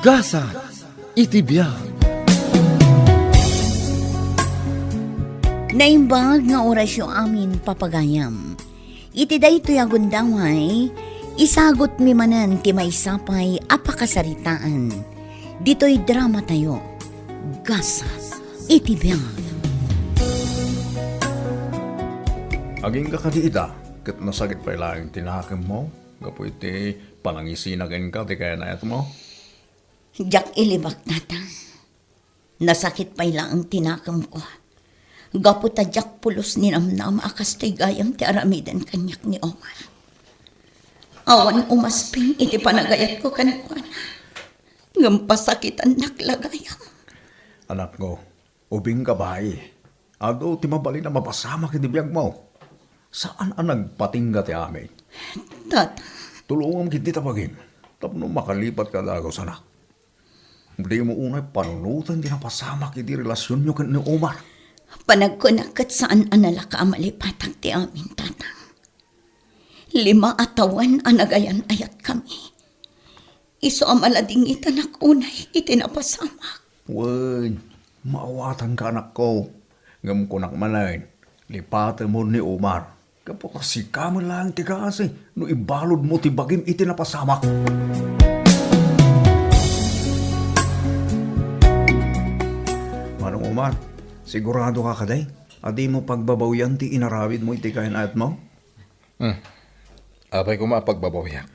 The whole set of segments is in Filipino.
Gasa iti biag. Naimbag nga orasyo amin papagayam. Iti daytoy agundaway, isagot mi manan ti maysapay apakasaritaan. Dito'y drama tayo. Gasa iti biag. Aging ka kadiita, kat nasagit pa ilang tinahakim mo, kapo iti panangisinagan ka, di kaya nayat mo. Jak ilibak tata. Nasakit pa ila ang tinakam ko. Gapo ta jak pulos ni namnam akas to'y gayam ti aramidan kanyak ni Omar. Awan umasping iti panagayat ko kankuan. Ngampasakitan naklagayam. Anak ko, ubing ka ba Ado, timabali na mapasama kitibiyag mo. Saan ang nagpatingga ti amin? Tata, Tulungan kiti tabagin. Tapno makalipat ka dago sana. Hindi mo unay panunutan di napasama kiti relasyon nyo kan ni Omar. panagkunakat saan anala ka amalipatang ti amin, tatang. 5 atawan anagayan ayat kami. Iso amalading itanak unay itinapasamak. Wen, maawatan ka anak ko. Ngam kunak manay, lipatan mo ni Omar. Kapag si kamo lang ti kasi, no ibalod mo ti bagim itinapasamak. Manong Omar, sigurado ka kaday? Adi mo pagbabawyan ti inarawid mo iti kain at mo? Apay ko mapagbabawyak.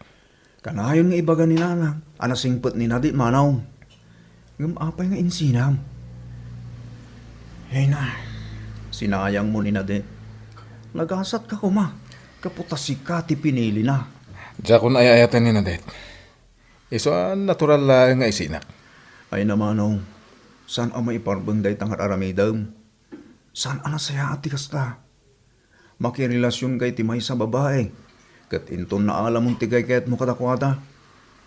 Kanayon nga ibaga ni Nana, anasingpot ni Nadit manaw. Ngam apay nga insinam. Hey na, sinayang mo ni Nadit. Nagasat ka kuma, kaputasi ka ti pinili na. Diya ko naayayatan ni Nadet. Iso natural lang nga isinak. Ay namanong, saan ang maiparbang day tangat aramidam? Saan ang nasaya at tikasta? Makirelasyon kay timay sa babae. Kat inton na alam mong tigay kayat mo kadakwada.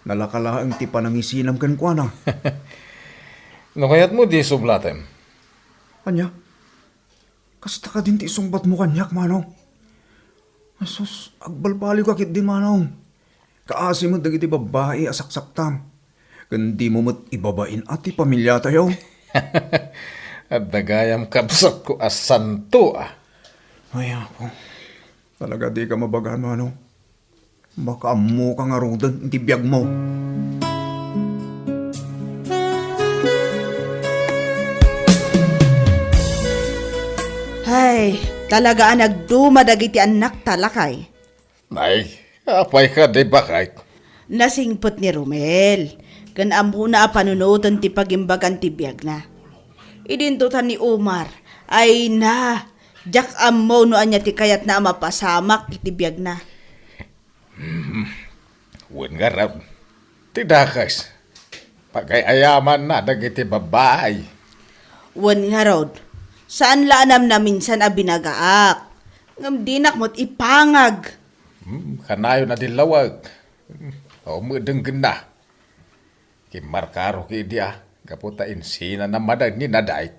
Nalakalaang ti panangisinam kan kwa na. No kayat mo di sublatem. Anya? Kasta ka din ti isungbat mo kanyak, manong. Asus, agbalbali ka kit din, manong. Kaasi mo dagiti babae asaksaktam. Kandi mo mo't ibabain at ti pamilya tayo. At nagayam kapsat ko as santo ah. Ay ako, talaga di ka mabagaan, manong. Baka amo ka nga rodan, ti biyag mo. Ay, talaga nagdumadag iti anak talakay. Nay, apay ka di bakay. Nasingpot ni Romel. Kan amo na panunutan ti pagimbagan ti biyag na. Idintutan ni Omar. Ay na, jak amo no anya ti kayat na mapasamak iti biyag na. Wen nga raw. Tidakas. Pagkayaman na dagiti babae. Wan nga rod, saan laanam na minsan abinagaak? Ngam dinak mo't ipangag. Kanayo na dilawag. O mudeng ganda. Kimarkaro ki dia. Kaputa insina na madag ni Naday.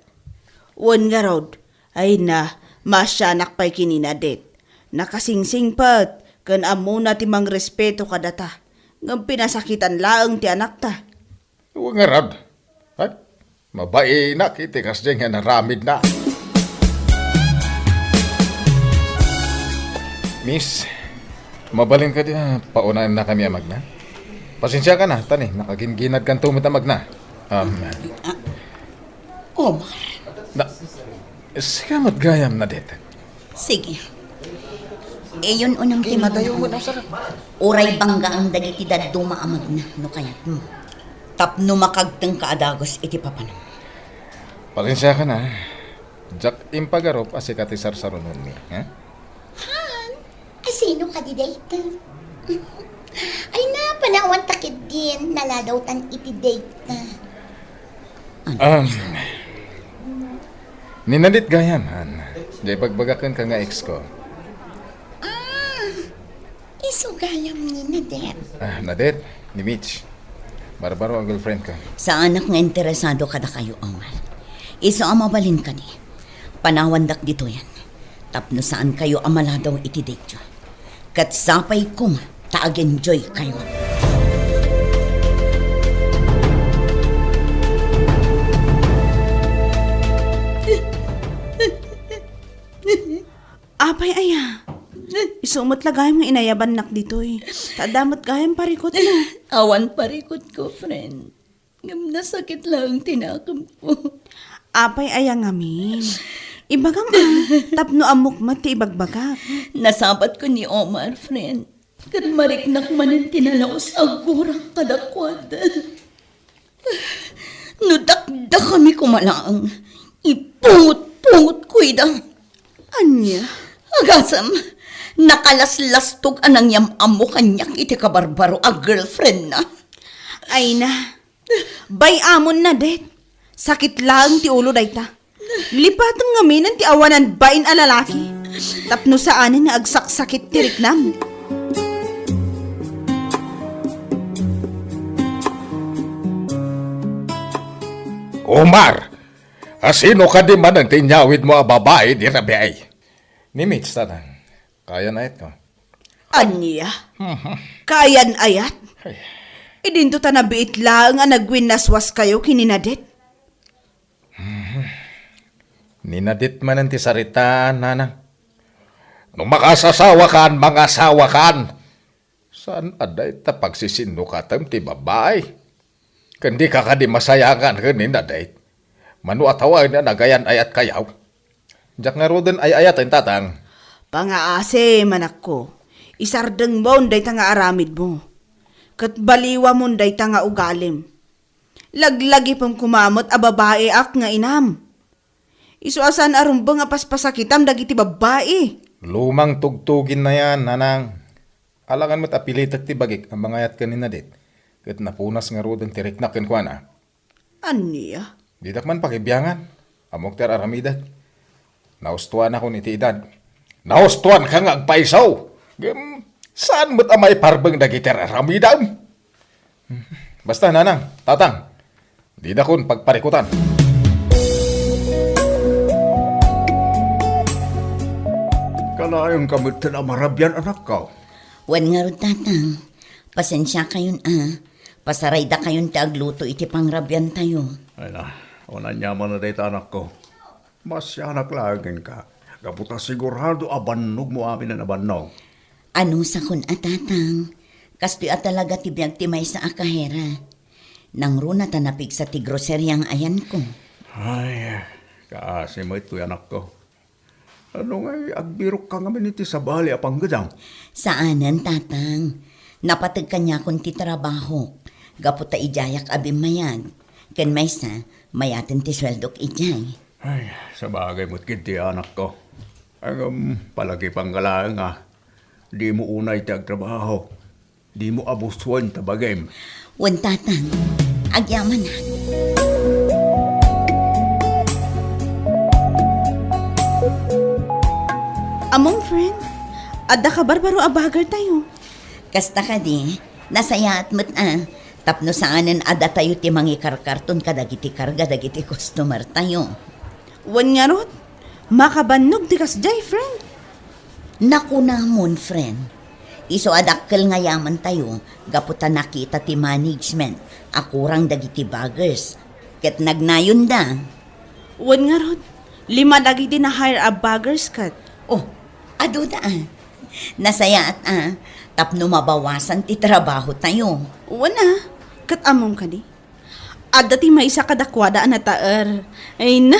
Wan nga rod, ay na, masyanak pa'y kininadet. Nakasingsing pat, kan amo na ti mang respeto kadata. Ngam pinasakitan laang ti anak ta. Huwag nga rad. Ay, mabai na kiti kas nga naramid na. Miss, mabalin ka din. Paunahan na kami amag na. Pasensya ka na, tani. Nakaginginad kan tumit amag na. Omar, Na, sikamot gayam na dit. sige. Yun unang timadong. Uray bangga ang dagiti daduma amag na, no kayat mo. Tapno makagteng kaadagos iti papanam. Pasensya ka na. Jak impagarop asikati sarsarunon mi. Sino ka di date? Ay na, panawan takid din. Naladaw tan iti date na. Ninadit gayam, han. Di pagbagakan ka nga ex ko. Isugayam ni Nadet. Nadet, ni Mitch. Barbaro ang girlfriend ka. Sa anak nga interesado kada kayo, Omar. Iso amabalin ka ni. Panawandak dito yan. Tapno saan kayo amaladaw iti date. Kat sapay kuma, taag-enjoy kayo. Apay aya. Isumot lagayam nga inayaban nak ditoy. Tadamat gayam parikot na. Awan parikot ko, friend. Ngam nasakit lang tinakam ko. Apay aya ngamin. Ibagang tapno amok mati ibagbagak. Nasabat ko ni Omar, friend. Kan mariknak man ang tinalaos agurang kadakwad. Nudakda kami kumalaang. Ipungot-pungot ko idang. Anya? Agasam, nakalaslastog anang yam amo kanyak iti kabarbaro a girlfriend na. Ay na. Bay amon na det. Sakit lang ti ulo dayta. Lipatan ngamin ti awanan bain a lalaki. Tapno saanin nga agsaksakit ti riknam. Omar! Asino ka di man ang tinyawid mo a babae di rabay? Ni Mitch, tanang. Kaya na ito. Anya? Kayan ayat? Idinto ta nabiit lang nga nagwinaswas kayo kininadet. Ninadit man ang tisarita, nanang. Nung makasasawa kan, mga asawa kan. Saan aday ta pagsisino ka tam ti babae? Kandi ka di masayangan ka ninaday. Manu atawa na nagayan ayat kayaw. Diyak nga roden ay ayat ang tatang. Pangaase manak ko. Isardeng mo day ta nga aramid mo. Kat baliwa mo day ta nga ugalim. Laglagi pang kumamot a babae ak nga inam. Isuasan arumbang nga paspasakitam dagiti babae. Lumang tugtugin na yan, nanang. Alangan mo't apilitat ti bagik ang mga ayat kanina dit. Kat napunas nga roden ti riknakin kwa na. Anya? Didak man pakibiyangan. Amok ter aramidat. Naustuan ako ni ti edad. Naustuan ka nga agpaisaw. Saan mo't amay parbang dagi ter aramidam? Basta nanang, tatang. Di na kun pagparikutan. Kalayon kamit na marabyan anak ka. Wan nga ron, tatang. Pasensya kayon Pasaray da kayon ti agluto iti pangrabyan tayo. Ay na, unan niya man na dito anak ko. Masyanak lagin ka. Kaputa sigurado abannog mo amin na nabannog. Ano sa kun atatang? Kastoy at talaga ti biyag ti may sa akahera. Nang runa tanapig sa ti groceryang ayan ko. Ay, kaasi mo ito anak ko. Ano nga, agbirok ka ngamin iti sa bali apang gadang. Saanan, tatang? Napatag kanya kung ti trabaho. Gaputa ijayak abim mayag. Ken may sa, mayatin ti sweldok ijay. Ay, sa bagay mo't kinti anak ko. Ang palagi pang galaan nga. Di mo unay ti agtrabaho. Di mo abuswan tabagay. Wan, tatang. Agyaman na. Among friend, adda ka barbaro abagar tayo. Kasta ka di, nasaya at mo't tapno saanan ada tayo ti mangikarkarton kadagiti karga dagiti customer tayo. Wan nga rot, makabannog di kasjay, friend. Naku namon, friend. Iso adakkel nga yaman tayo, gaputa nakita ti management, akurang dagiti baggers. Ket nagnayon da. Wan nga rot, 5 dagiti na hire a baggers kat. Oh, ado da Nasaya at tapno mabawasan ti trabaho tayo. Wana, kat among ka di. Adda ti may isa kadakwada na taer. Ay na,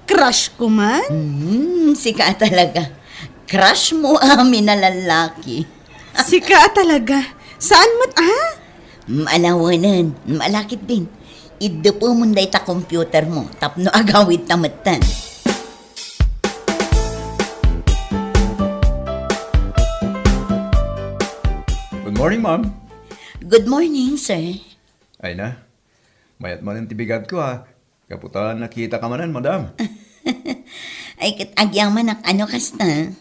crush ko man. Sika talaga. Crush mo amin na lalaki. Sika talaga. Saan mo't Maalawanan, malakit din. Idupo mo day ta computer mo, tapno agawid tamatan. Good morning, ma'am. Good morning, sir. Ay na, mayat man ang tibigad ko ha. Kaputan nakita ka manan, madam. Ay, kat agyaman ano kasta?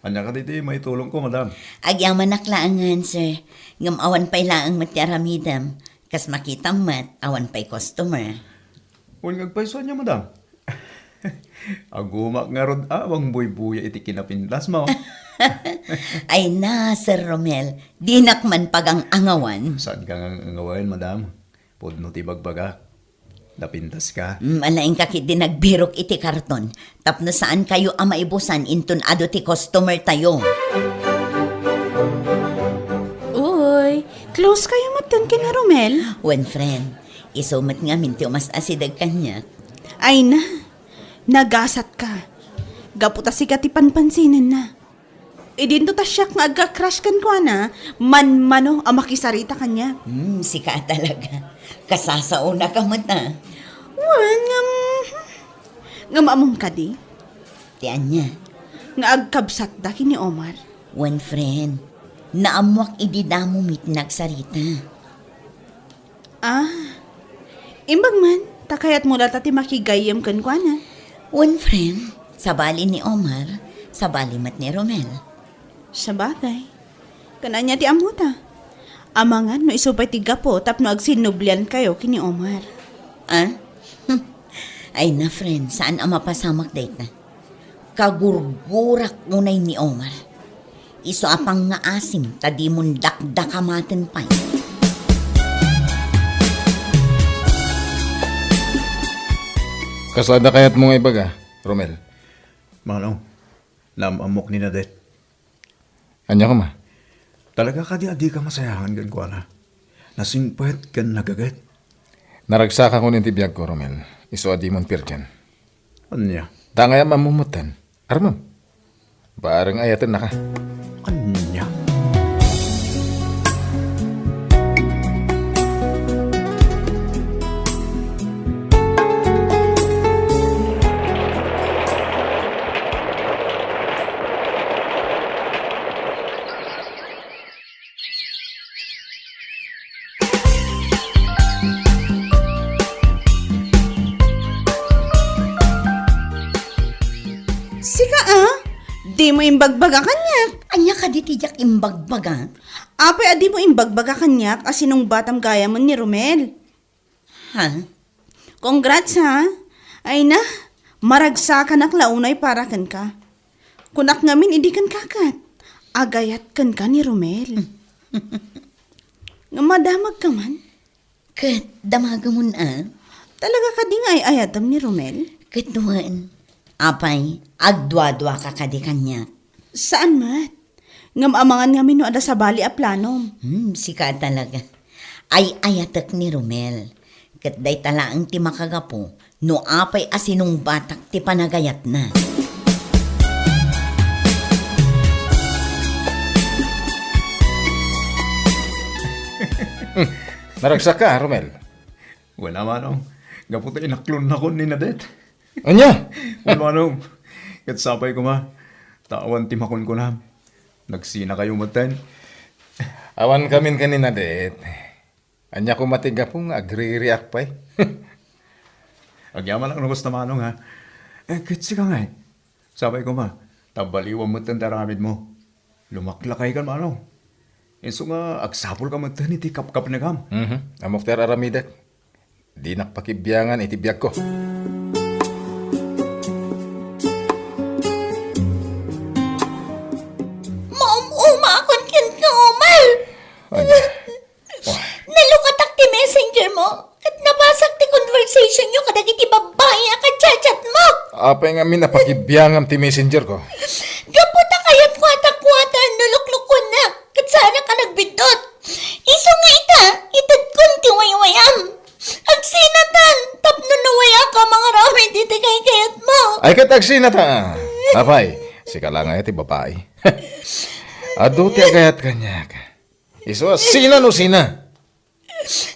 Anya ka dito, may tulong ko, madam. Agyaman laangan, sir. Ngam awan pa'y laang matyaramidam. Kas makitang mat, awan pa'y customer. Huwag nagpaiso niya, madam. Agumak nga rod awang buy-buya iti kinapindas mo. Ay na, Sir Romel. Dinak man pagang angawan. Saan ka nga ngawain, madam? Pudno ti bagbaga. Napintas ka. Malaing kakit din nagbirok iti karton. Tapno saan kayo ang maibusan intun ado ti customer tayo. Uy, close kayo matan kina Romel. When friend, isumat nga minti umas asidag kanya. Ay na, nagasat ka. Gaputa si katipanpansinan na. Idinto ta siya nga agka-crush kan ko na, man-mano ang makisarita kanya. Si ka talaga. Kasasauna ka mata. Wan, nga maamong ka di. Tiyan niya. Nga agkabsat da kini Omar. When friend, naamwak ididamo mit nagsarita. Imbag man, takayat mula tati makigayam kan ko na. When friend, sabali ni Omar, sabali mat ni Romel. Sa bagay. Kananya ti amuta. Amangan no isupay ti gapo tapno agsinublian kayo kini Omar. Ay na friend, saan ang mapasamak date na? Kagurgurak ngunay ni Omar. Iso apang nga asim, tadi mong dakdakamaten pa'y. Kasada kayat mo nga ibaga, Romel. Manong, namamok ni Nadet. Anya ka ma? Talaga ka di ka masayahan gan ko na. Nasingpet kan nagagat. Naragsakan ko ng tibiyag ko, Romel. Iso adi mon pirjan. Anya? Dangay mamumutan. Armam. Barang ayatan na ka. Anya? Sika di mo imbagbaga kanyak. Anya ka di tijak imbagbaga? Apay adi mo imbagbaga kanyak asinong batang gaya mo ni Romel. Ha? Congrats ha. Ay na, maragsakan ak launay para kan ka. Kunak ngamin hindi kan kakat. Agayat kan ka ni Romel. Nga madamag ka man. Kat, damaga mo na. Talaga ka di nga ay ayatam ni Romel. Katuan. Apay, agdwa-dwa ka kadi kanya. Saan mat? Ngamamangan ngamin no ada sa bali a planom. Sika talaga. Ay ayatek ni Romel. Kat day talaang ti makagapo, no apay asinong batak ti panagayat na. Naragsak ka, Romel. Wala manong. Gaputa inaklon na ko ni Nadet. Anya? Wala manong. Katsapay ko ma. Tawan timakon ko na. Nagsina kayo matan. Awan kamin kanina, det. Anya ko matiga pong agri-react pa eh. Agyaman lang nagos na manong ha. Kitsi ka nga eh. Sabay ko ma. Tabaliwan mo tan taramid mo. Lumaklakay ka manong. Iso nga agsapol ka matan iti kap-kap na kam. Amok ter aramidak. Di nakpakibyangan itibiyag ko. Umakon kin ka, Omar. Anya? Nalukatak ti messenger mo. At nabasak ti conversation nyo kadag iti babae chat mo. Apay nga min napakibyangan ti messenger ko. Gaputa kayat kwata-kwata nuluklukon na. Kat sana ka nagbidot. Iso nga itad kun ti waywayam. Agsinatan, tapno nawaya ka mga ramen dito kay kayat mo. Ay katagsi na ta. Apay, sika lang nga ti babae. Ado ti agayat kanyak. Iso, sina no sina?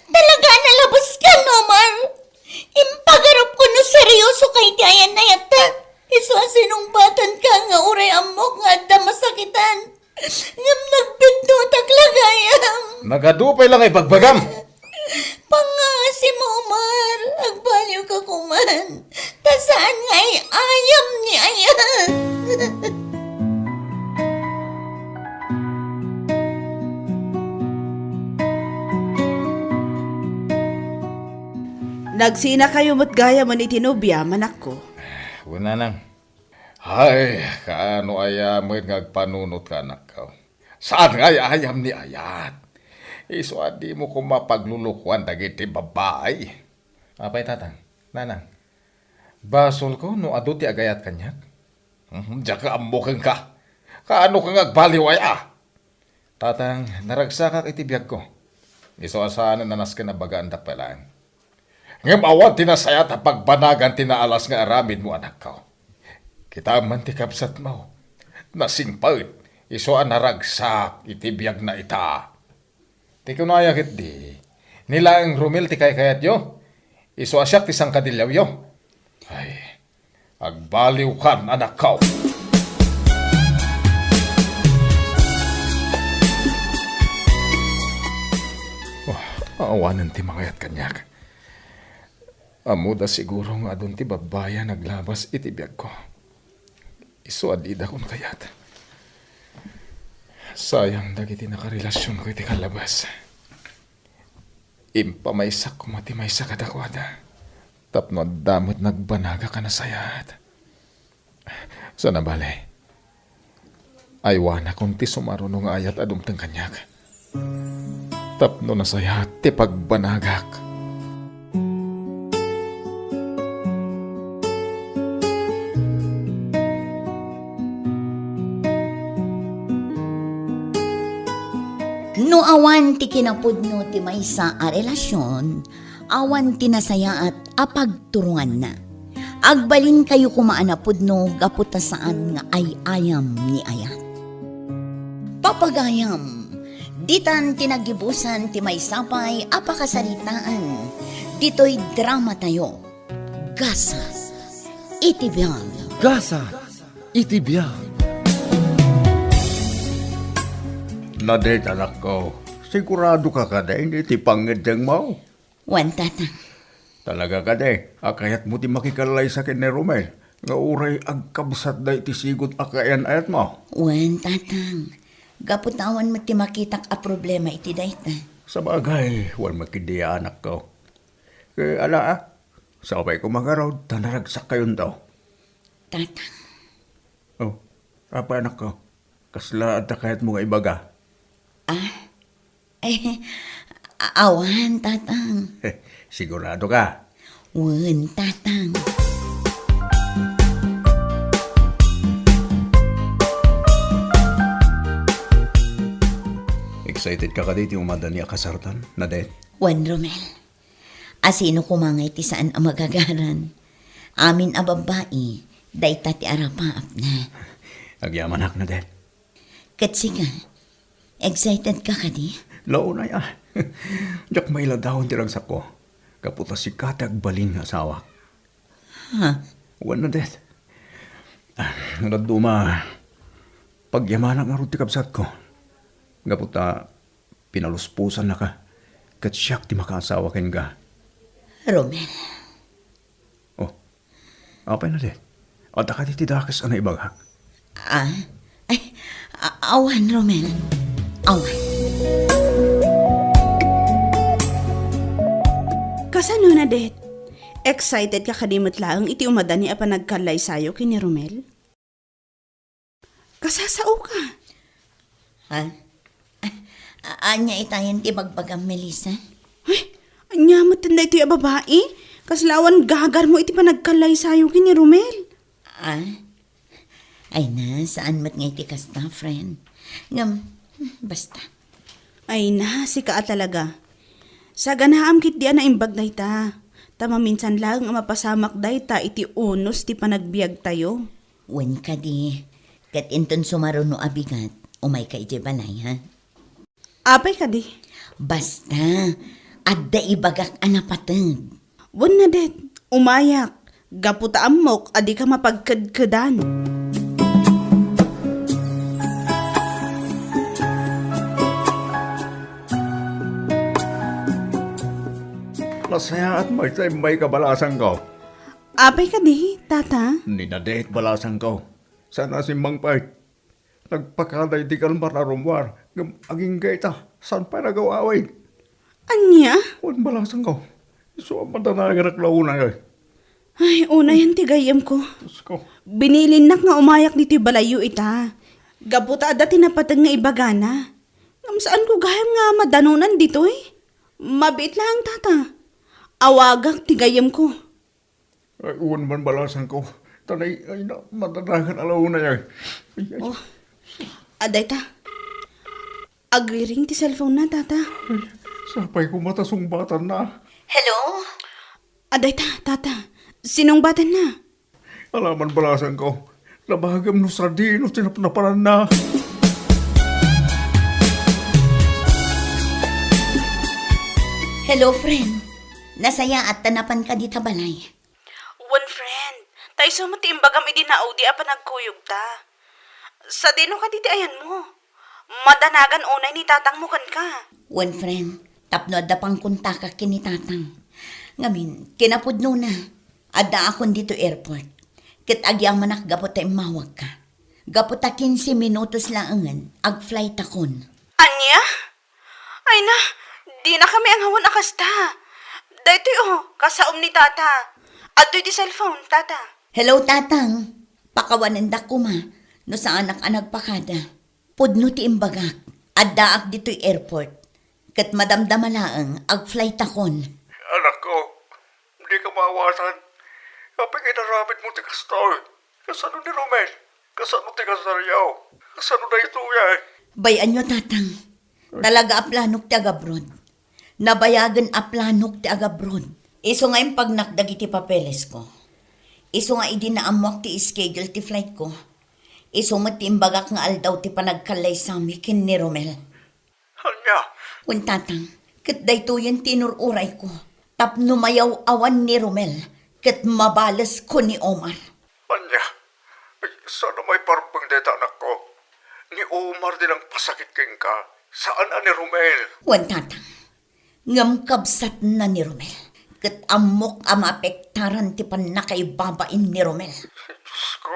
Talaga nalabas ka, Omar. Impagarap ko no seryoso kay ti ayan na yata. Iso sinumbatan ka nga uray amok nga adda masakitan. Ngam nagbidot ang lagayam. Nagadupay lang ay pagbagam. Pangasi mo, Omar. Agbaliw ka kuman. Tasaan nga ay ayam ni ayan. Nagsina kayo mo't gaya mo ni Tinubya, manak ko. Wala nang. Ay, kaano aya mo ngagpanunot ka anak ka. Saan nga ayam ni ayat? Iso adi mo kung mapaglulukuan dagiti babae. Apay tatang, nanang. Basol ko no adu ti agayat kanyak. Diya ka ambukin ka. Kaano kang agbaliway Tatang, naragsa ka itibiyag ko. Iso asaan na nanas ka na bagaan da palaan. Ngam awan tinasayat at pagbanagan tinaalas nga aramid mo anak ko. Kita man ti kapsat mo. Nasingpawit, iso ang naragsak itibiyag na ita. Ti kunayakit di. Nila ang rumil ti kayat yo. Iso asyak ti sangkadilyaw yo. Ay, agbaliw kan anak ko. Awanan ti mangayat kanyak. Amuda siguro nga adun ti babaya naglabas itibiyag ko. Iso adida kon kayat. Sayang dagiti nakarelasyon ko iti kalabas. Impamaysak ko mati maysa kadakwada. Tapno damot nagbanaga ka na sayat. Sana balay. Aywana kung ti sumarunong ayat adumtang kanyak. Tapno na sayat ti pagbanagak. No awan ti kinapudno ti maysa a relasyon, awan ti nasaya at apagturungan na. Agbalin kayo kumaanapudno gaputa saan nga ay ayam ni ayat. Papagayam, ditan tinagibusan ti maysapay apakasalitaan, dito'y drama tayo. Gasa, itibiyag. Gasa, itibiyag. Nadet anak ko, sigurado ka kada hindi ti pangidyang mo. Wan tatang, Talaga ka de, akayat mo ti makikalay sa kin ni Romel. Nga uray agkabsat da iti sigot akayan ayat mo. wan tatang. Gaputawan mo ti makitak a problema iti dayta. Sa bagay, wal makidiya anak ko. Kaya sabay ko magarod, tanaragsak kayon daw. Tatang, Oh, apa anak ko? Kasla at akayat mo nga ibaga. awan tatang. Sigurado ka. Wan tatang. Excited ka dito umada niya kasartan, Nadet? Wan Romel. Asino kumangay ti saan ang magagaran. Amin a babae, dayta ti arapaap na. Agyaman hak, Nadet. Katsi ka, excited ka kadi? Lao na ya. Diyak may ladahon tiragsak ko. Kaputa si Katag baling asawa. Ha? Wan Nadet. Naduma. Pagyamanak nga rin ti kabsat ko. Kaputa pinaluspusan na ka. Kat siyak ti makaasawa ken ka. Romel, Oh, apay Nadet. At akati ti dakas ana ibagak. awan Romel. Awan. Kasano na det? Excited ka kadimot lang iti umada ni apa nagkalay sayo kini Romel? Kasasao ka? Ha? Anya itayan ti bagbagang Melissa? Ay, anya mo tanda ito yung babae? Kaslawan gagar mo iti pa nagkalay sayo kini Romel. Ay na, saan mat nga iti kasta, friend? Ngam, basta. Ay na, si ka talaga. Sa ganaam kit di na imbag dayta. Tama minsan lang ang mapasamak dayta iti unos ti panagbiag tayo. Wen ka di. Kat inton sumaruno abigat, umay ka iti balay, ha? Apay ka di. Basta, adda ibagak anapatag. Wan na det, umayak. Gaputa amok, adi ka mapagkadkadan. Masaya at may kabalasan ko. Apay ka di, tata. Ni Nadet balasan ko. Sana si Mang Pait. Nagpakaday di kalmar na rumwar. Aging gaita. Saan pa nagawaway? Anya? Huwag balasan ko. So, matanagan na klauna yun. Ay, una yan tigayam ko. Diyos ko. Binilinak nga umayak dito yung balayo ita. Gabuta ada tinapatag nga ibagana. Ngam saan ko gayam nga madanunan dito eh. Mabit lang tata. awagak ti gayam ko. Ay, uwan man balasan ko. Tanay, ay na, matadagan alaw na yan. Ay, ay, Oh, aday ta. Agri-ring ti cellphone na, tata. sapay ko matasong batan na. Hello? Aday ta, tata. Sinong batan na? Alaman balasan ko. Labagam no sardino, tinapnaparan na. Hello, friend. Nasaya at tanapan ka di balay. One friend, tayo sumati imbagam idi na audi apa nagkuyog ta. Sa dino ka diti ayan mo. Madanagan unay ni tatang mo kan ka. One friend, tapno adda pang kunta ka kinitatang. Ngamin, kinapudno na. Adda akon dito airport. Kit agyang manak gapot tayo mawag ka. Gapot ta 15 minutos laangan, ag-flight akon. Anya? Ay na, di na kami ang hawan akasta. Dito kasaom ni tata. Adoy di cellphone, tata. Hello, tatang. Pakawanan da kuma. No sa anak-anak pakada. Pudno ti imbagak. Adda ak dito'y airport. Kat madamdamalaang ag-flight akon. Anak ko, hindi ka maawasan. Kapag inarapit mo ti Castor, kasano ni Romel? Kasano ti Casaryaw? Kasano na ito yan? Bayan nyo, tatang. Talaga aplanok ti agabrod. Nabayagan aplanok ti agabrod. Iso nga yung pagnakdag iti papeles ko. Iso nga idi na amwak ti schedule ti flight ko. Iso matimbagak nga aldaw ti panagkalay sami kin ni Romel. Anya, Kun tatang, kat dayto yan tinururay ko. Tapno mayaw awan ni Romel. Kat mabalas ko ni Omar. anya, ay, sana may parpang deta anak ko. Ni Omar din ang pasakit king ka. Saan ni Romel? Wan tatang, ngam kabsat na ni Romel. Kat amok amapektaran ti panakaibabain ni Romel. Diyos ko,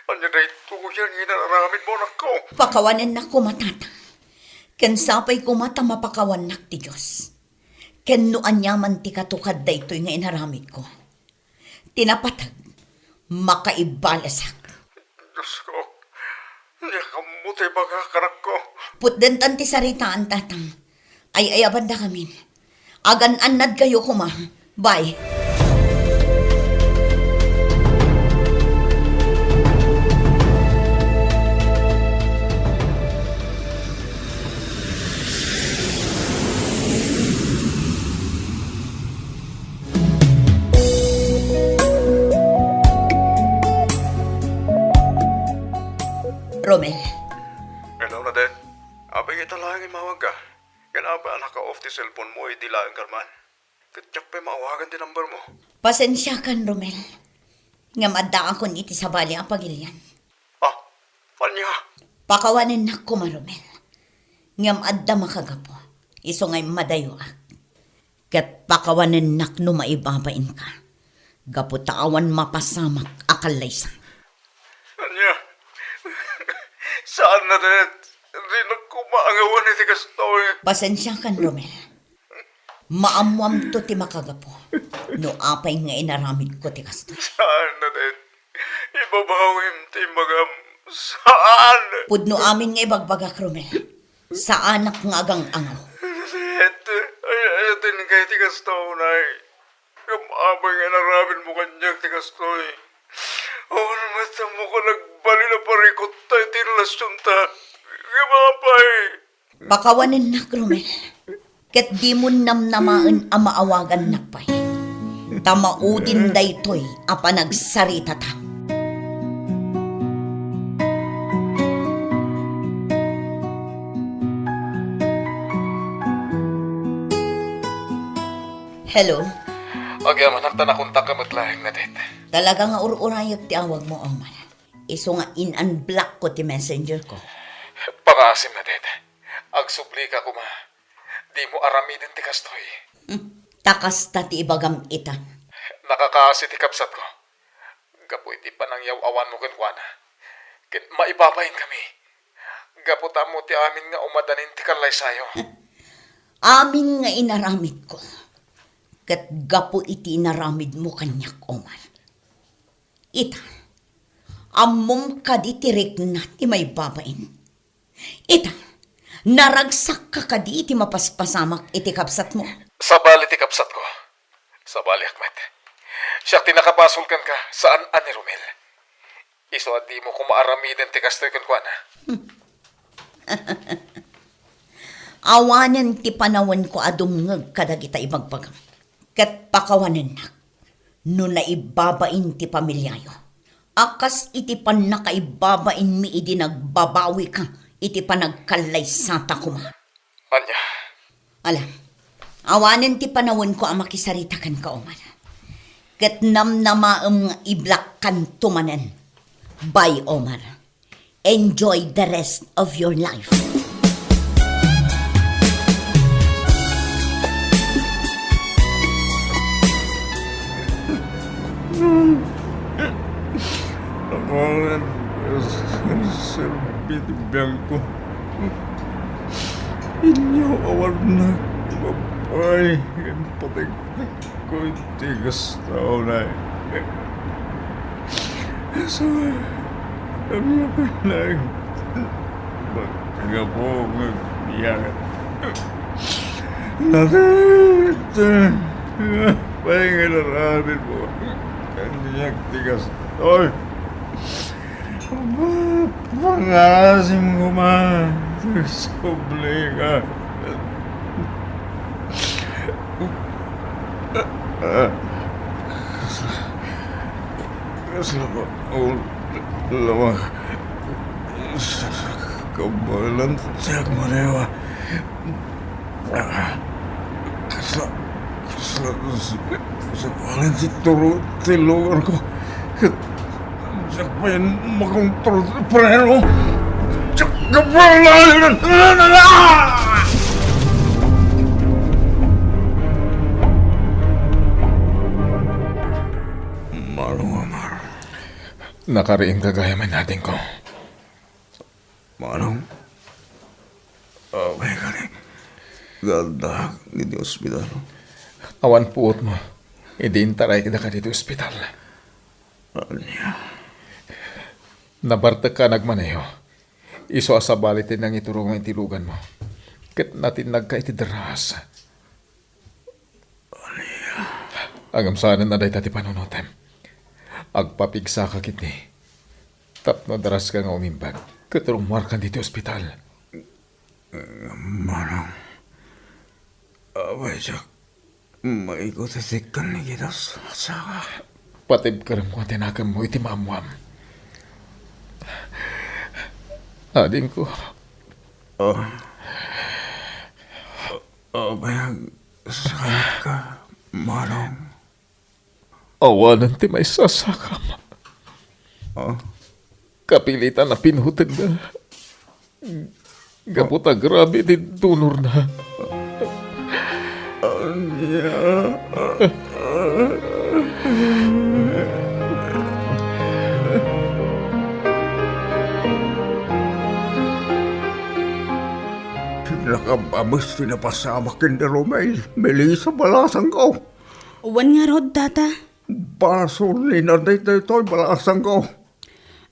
anya na ito yan, ginararamid mo anak ko. Pakawanan na ko matatang. Ken sapay ko mata mapakawan nak ti Diyos. Ken noan yaman ti katukad da ito'y nga inaramid ko. Tinapatag, makaibalasak. Diyos ko, hindi ka muti baga kanak ko. Putdentan ti saritaan tatang. Ay abanda kamin. Agan anad kayo kuma. Bye. Romel, Hello na din. Abay kita lang mawag ka. Kinapa anak ka off the cellphone mo, hindi lang kalman. Katyak pa maawagan din number mo. pasensya kan Romel. Nga madda akon iti sabali ang pagilyan. Ah, anya? Pakawanin na ko Romel. Ngam adda makagapo. Iso ngay madayo ak. Kat pakawanin nak no maibabain ka. Gaputawan mapasamak akalaysa. Anya? Saan na din? Hindi na kumaangawan iti kastoy. Pasensya kan Romel. Maamuam to ti makagapo. No apay nga inaramid ko ti kasto. Saan na din? Ibabawin ti magam. Saan? Pudno amin nga ibagbagak Romel. Sa anak nga agang angaw. Ito, ay atin kay ti kastoy na kamabay nga narabin mo kanyang ti kastoy. Oh, naman mo ko nagbali na parikot tayo ti relasyon ta. Kamabay. Pakawanin na Romel. Ket di mo namnamaan ang maawagan na pa'y. Tamaudin daytoy a panagsarita ta. Hello? Agyaman ang tanakunta ka matlayang na dit. Talaga nga ururayag ti awag mo, Omar. Iso nga in-unblock ko ti messenger ko. Pangasim na dit. Agsubli ka kuma. Di mo aramidin ti kastoy. Takas ta ti ibagam ita. Nakakasi ti kapsat ko. Gapoy ti panangyaw awan mo kenkwana. Ket maipapain kami. Gaputa mo ti amin nga umadanin ti kalay sayo. Amin nga inaramid ko. Kat gapo iti inaramid mo kanyak, Omar. Ita, amom ka di tirik na ti may babain. Ita, naragsak ka di iti mapaspasamak iti kapsat mo. Sa bali ti kapsat ko. bali, Ahmed. Siya tinakapasol kan ka, saan ani Romel? Iso at di mo kumaaramidan ti kastoy kan kwa na. Awanan ti panawan ko adungag kadagita ibagbagang. Kat pakawanan na. No naibabain ti pamilyayo. Akas iti pan nakaibabain mi idi nagbabawi ka. Iti panagkalay sata kuma. Anya, Alam, awanan ti panawan ko ang makisaritakan ka, Omar. Kat namnamaam nga iblak kan tumanan. Bye, Omar. Enjoy the rest of your life. Awan, serbit biangko. Inyo awan na babay. Patig ko tigas tao na. So, kami pa lang. Baga po nagbiyangan. Natin. Pahinga na natin po. Kaniyang tigas. Oy! Pangasim ko ma. Soble ka. Kasla ko. Lamang. Kabalan siya kumarewa. Kasla. Sa paling tilugan ko. Siya pa yan makontrol sa preno. Siya kabalan. Manong Omar. nakariing kagayaman natin ko. Manong. Okay ka rin. Ganda di ospital. Awan puot mo. Idintaray kita ka dito ospital. Anya. Nabarta ka nagmaneho. Iso asabalitin ng iturong ang tilugan mo. Kat natin nagka itidaras. Agam saanan na dahi tati panunotem. Agpapigsa ka kit ni. Tapno daras ka nga umimbag. Katurong markan dito ospital. Manong. Abay siya. Maikot-itikan ni kita sa Patib ka rin kung tinakam mo iti mamuam. Ading ko. Abay, sakit ka, Manong. Awanan ti may sasakam. Kapilitan na pinhutag na. Gaputa grabe di tunor na. Nakabamos pinapasama kinda Romel. Melissa balasang ko. Uwan nga rod, tata. Basol ni naday daytoy balasang ko.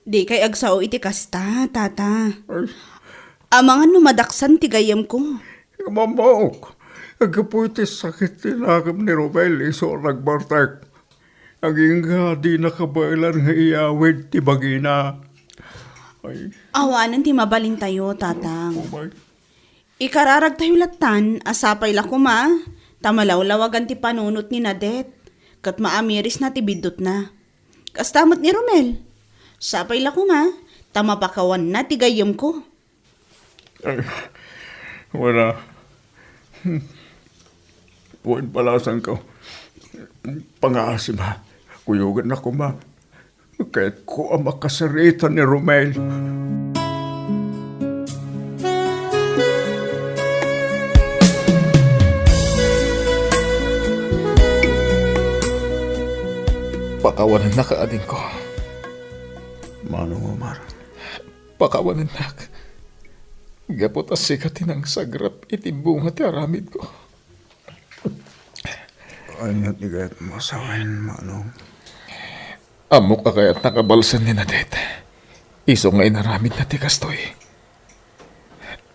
Di kay agsao iti kasta, tata. Ay, Amangan numadaksan ti gayam ko. mamawak. Agapuiti sakit tinakam ni Romel. Iso nagbartak. Aging nga di nakabailan nga iyawid ti bagina. Ay, Awanan ti mabalin tayo, tatang. umay. Ikararag tayo latan, asapay la kuma. Tamalawlawagan ti panunot ni Nadet. Kat maamiris na ti bidot na. Kastamot ni Romel. Sapay la kuma. Tamapakawan na ti gayam ko. Ay, wala. Huwag balasan ko. Pangasim ha. Kuyugan ako ma. Kahit ko ang makasarita ni Romel. Pakawanan na ka ading ko. Manong Omar. Pakawanan na ka. Gaputa sikatin ang sagrap iti bunga ti aramid ko. Anyat ni gayat mo sawain, Manong. Amok ka kaya't nakabalsan ni Nadet. Iso nga inaramid na ti kastoy.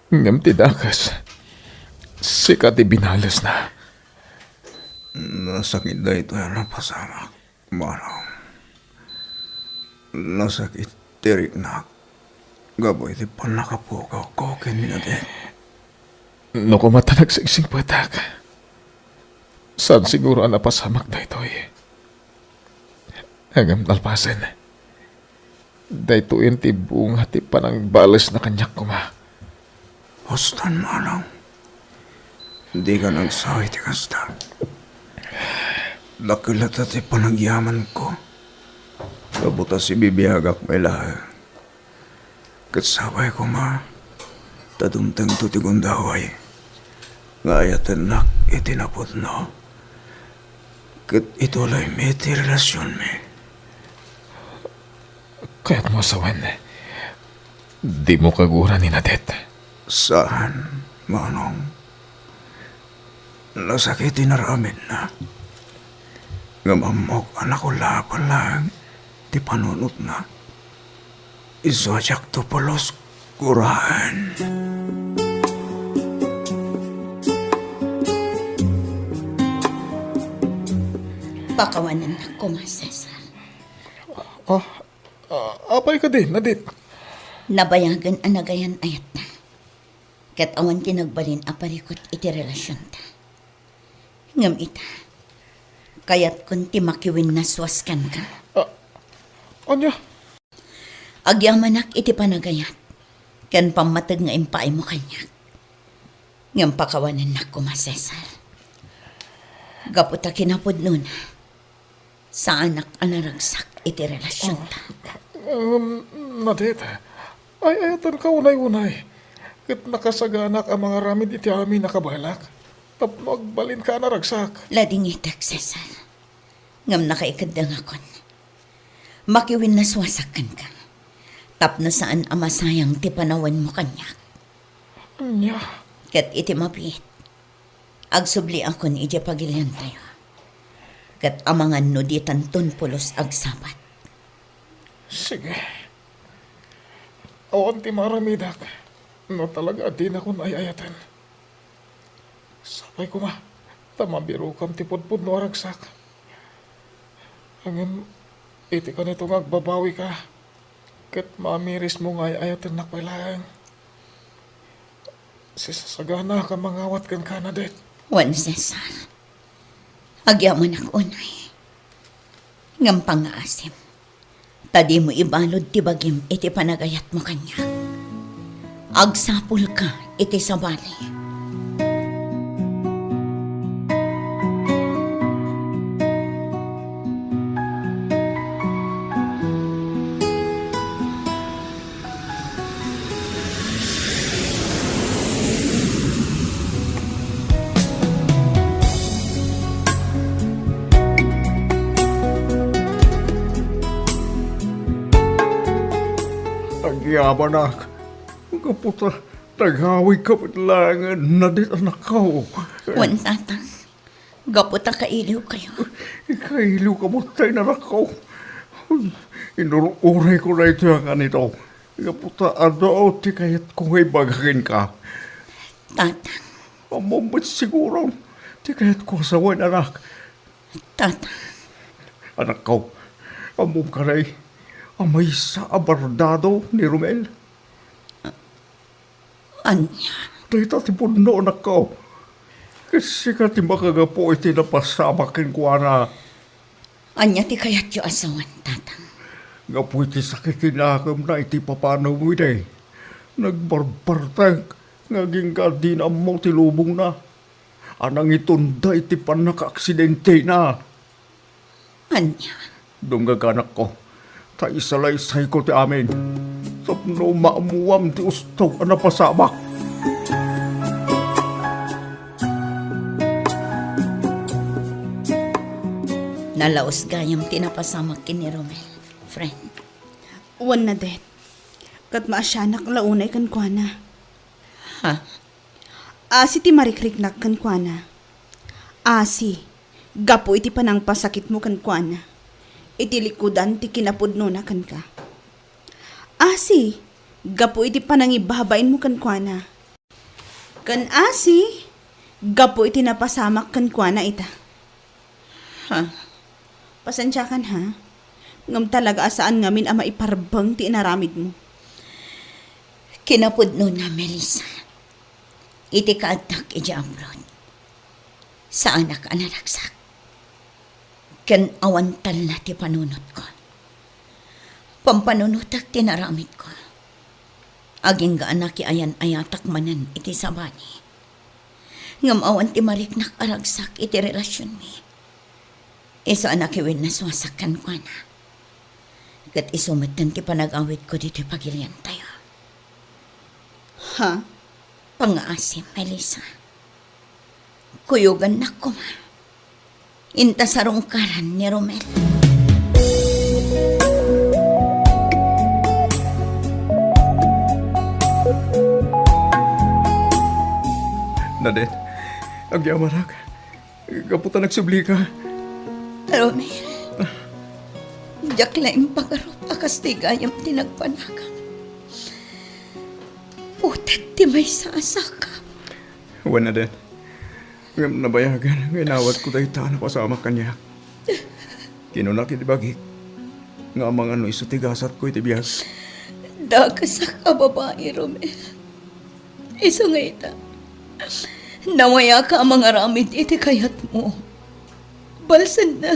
Ngam ti dakas. Sikat ti binalas na. Nasakit na ito yan napasama. Manong. Nasakit tirik na. Gaboy di pa nakapukaw ko kininatin. No kumata nagsigsing patak. Saan siguro ang napasamak na ito eh. Hanggang talpasan. Dahito yung tibong hati pa ng balas na kanyak ko ma. Hostan, Manong. Hindi ka nagsawi ti kasta. Dakilat at panagyaman ko. Kabuta si bibiyagak may lahat. Katsabay ko ma. Tadumtang tutigundaway. Ngayatan nak itinapot no. Kat ituloy may ti relasyon me. Kaya't mo sawan. Di mo kagura ni Nadet. Saan, Manong? Nasakitin na ramin na. Ngamamok anak ko lang. Di panunot na. Isojak to polos kuraan. Pakawanan na ko, Ma Cesar. Apay ka din, Nadet. Nabayagan anagayan ayat na. Kat awan tinagbalin aparikot iti relasyon ta. Ngam ita. Kayat kun ti makiwin naswaskan ka. Anya? Agyamanak iti panagayat. Kan pamatag nga impay mo kanya. Ngam pakawanan na ko, Ma Cesar. Gaputa kinapod nun. Sa anak anaragsak iti relasyon ta. Nadet, ay ayatan ka unay-unay. Kat nakasaganak ang mga ramid iti amin nakabalak. Tapno agbalin ka na ragsak. Lading itak, Cesar. Ngam nakaikadang akon. Makiwin na swasakan ka. Tapno saan amasayang ti panawan mo kanyak. Anya? Kat iti mapit. Agsubli akon iti pagilian tayo. Kat amangan no di tantun pulos agsabat. Sige. Awan ti maramidak. No talaga di na ko nayayatan. Sabay ko ma. Tamabiro kam ti pudpud no aragsak. Angin, iti ka nito nga agbabawi ka. Kat mamiris mo nga ayatan na kailangan. Sisasagana ka mangawat kan Nadet. Wan, Cesar. Agyaman ako unay. Ngam pangaasim. Tadi mo ibalod ti bagim iti panagayat mo kanya. Agsapul ka iti sabali. Agyabanak. Kaputa, tagawi ka lang Nadet anak ko. Wan, tatang. Gaputa kailiw kayo. Ikailiw ka mo tayo na ako. Inururay ko na ito yung ganito. Kaputa, ano ti kayat kung ay bagakin ka. Tatang. Amambat siguro. Ti kayat ko asawan anak. Tatang. Anak ko, amom ka na amay sa abardado ni Romel. Anya. Dahil ti puno anak ko. Kasi ka ti makagapo iti napasamakin ko na. Anya ti kayat yu asawan, tatang. Gapo iti sakit inakam na iti papanaw mo iti. Nagbarbartang. Ngaging ka din mo ti lubong na. Anang itunda iti panaka-aksidente na. Anya. Dumgaganak ko. Ta isalay-say ko ti amin. Tapno maamuam ti ustaw na pasamak. Nalaos gayam tinapasamak ni Romel. Friend. Wan, Nadet. Kat maasyanak launay kan kuana. Ha? Asi ti marikriknak kan kuana. Asi. Gapo iti panang pasakit mo kan kuana. Iti likudan ti kinapudno na kan ka. Asi. Gapo iti panang ibabain mo kan kuana. Kan asi. Gapo iti napasamak kan kuana ita. Ha? Pasensya kan ha? Ngam talaga asaan ngamin ang maiparbang ti inaramid mo. Kinapudno na, Melissa. Iti kaatak iti abroad. Sa anak anaragsak. Ken awantal na ti panunot ko. Pampanunutak tinaramid ko. Aging gaanak ayan ayatak manan iti sabani. Ngam awan ti mariknak aragsak iti relasyon mi. Iso anak iwin na swasakan ko na. Kat isumatan ti panag-awit ko dito pagilyan tayo. Ha? Pangaasim, Melissa. Kuyugan na ko ma. Inta sa rungkaran ni Romel. Nadet, agyamanak. Kaputa nagsubli ka. Romel. Diyak laing pagarot akas tigayam tinagpanakam. Putat ti may saasaka. Wan, Nadet. Ngam nabayagan, inawat ko tayo na pasama kanya. Kinunak iti bagik. Nga mga ano iso tigasat ko iti biyag. Dagasak ka babae, Romel. Iso nga ita. Nawaya ka ang mga ramid iti kayat mo. Balsan na.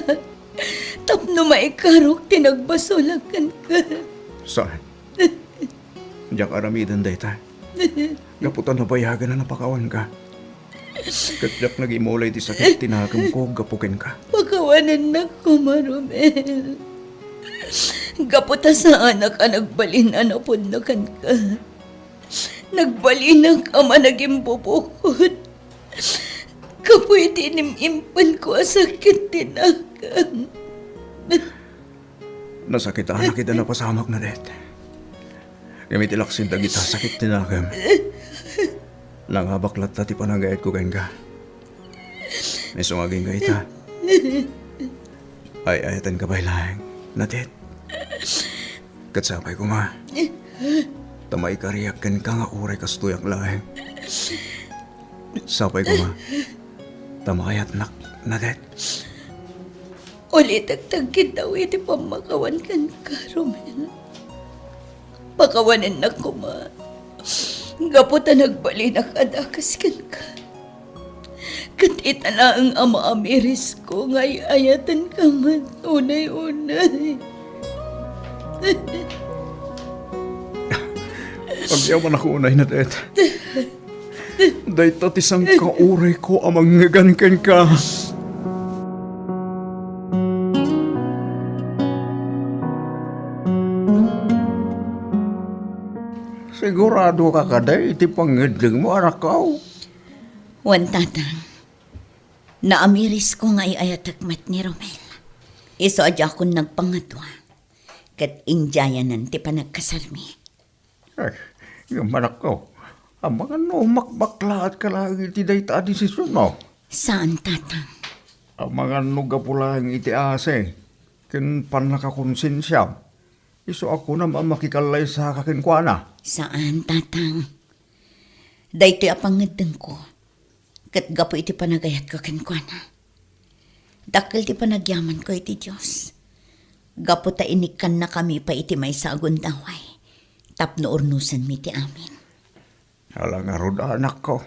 Tapno maikarok tinagbasulakan ka. Saan? Diyak aramidan day ta. Gaputan nabayagan na napakawan ka. Katyak nag-imulay di sakit tinagam ko, gapukin ka. Pagkawanan na ko, Marumel. Gaputa sa anak ka nagbalin anapundakan ka. Nagbalin ka managing bubukod. Kapoy tinimimpan ko sakit tinagam. Nasakitaan na kita na pasamak na det. Gamit ilaksin dagita sakit tinagam. Langabaklat tati panagayat ko kain ka. May sumaging ka ita. Ay ayatan ka ba'y lang, natit. Katsapay ko ma. Tamay kariyakan ka nga uray kastuyak lang. Sapay ko ma. Tamakayat nak, natit. Ulitagtag kita iti pamakawan kan ka, Romel. Pakawanan na ko, ma. Gaputa nagbali na kadakas kan ka. Katita na ang ama amiris ko, ngay ayatan ka man, unay-unay. Pagyaman ako unay na det. Day tatisang kauray ko amang ngagankan ka. Sigurado ka kada iti pangedling mo anak ko. Wan tatang, naamiris ko ngay ayatakmat ni Romel. Iso adya akong nagpangatwa. Kat indyayanan ti panagkasarmi. Ay, yung anak ko. Ang mga makbaklaat ka lang iti dayta desisyon mo. Saan tatang? Ang mga nugapulang iti ase. Kin panakakonsensya. Iso ako naman makikalay sa kakinkwana. Saan tatang? Daytoy apangadeng ko. Kat gapo iti panagayat ko kinkwana. Dakil ti panagyaman ko iti Diyos. Gapo ta inikan na kami pa iti may sagun daway. Tapno urnusan mi ti amin. Alang arod anak ko.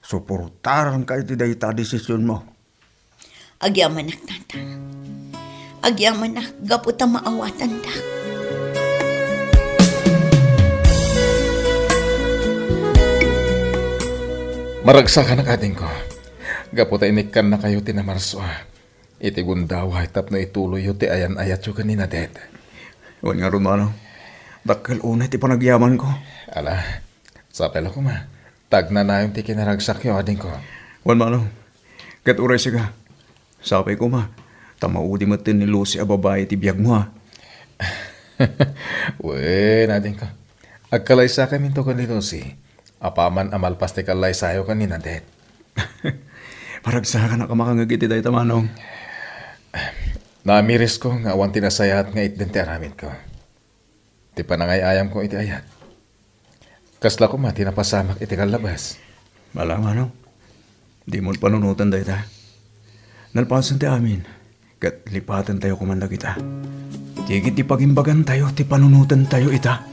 Suportaran ka iti dayta desisyon mo. Agyaman nak tatang. Agyaman nak gapo ta maawatan dak. Maragsakan ang ating ko. Gaputa inikan na kayo tinamarso. Iti gundaway tapno ituloy iti ayan-ayat yung kanina det. Iwan nga ron mano. Dakil una iti panagyaman ko. Ala, sapel ako ma. Tagna na yung ti kinaragsak yung ading ko. Iwan mano. Kat uray siya. Sapay ko ma. Tamaudi matin ni Lucy a babae ti biyag mo ha. Uwe, nading ko. Agkalay sa kami to kanino si. Apaman amalpas ti kalay sayo kanina det. Paragsakan na ka makangagiti dahi tamanong. Namiris ko nga awan tinasayat nga itden ti aramid ko. Ti panangayayam ko iti ayat. Kasla ko ma tinapasamak iti kalabas. Malang ano. Di mo panunutan dahi ta. Nalpasan ti amin. Kat lipatan tayo kumanda kita. Tigit ti pagimbagan tayo, ti panunutan tayo ita.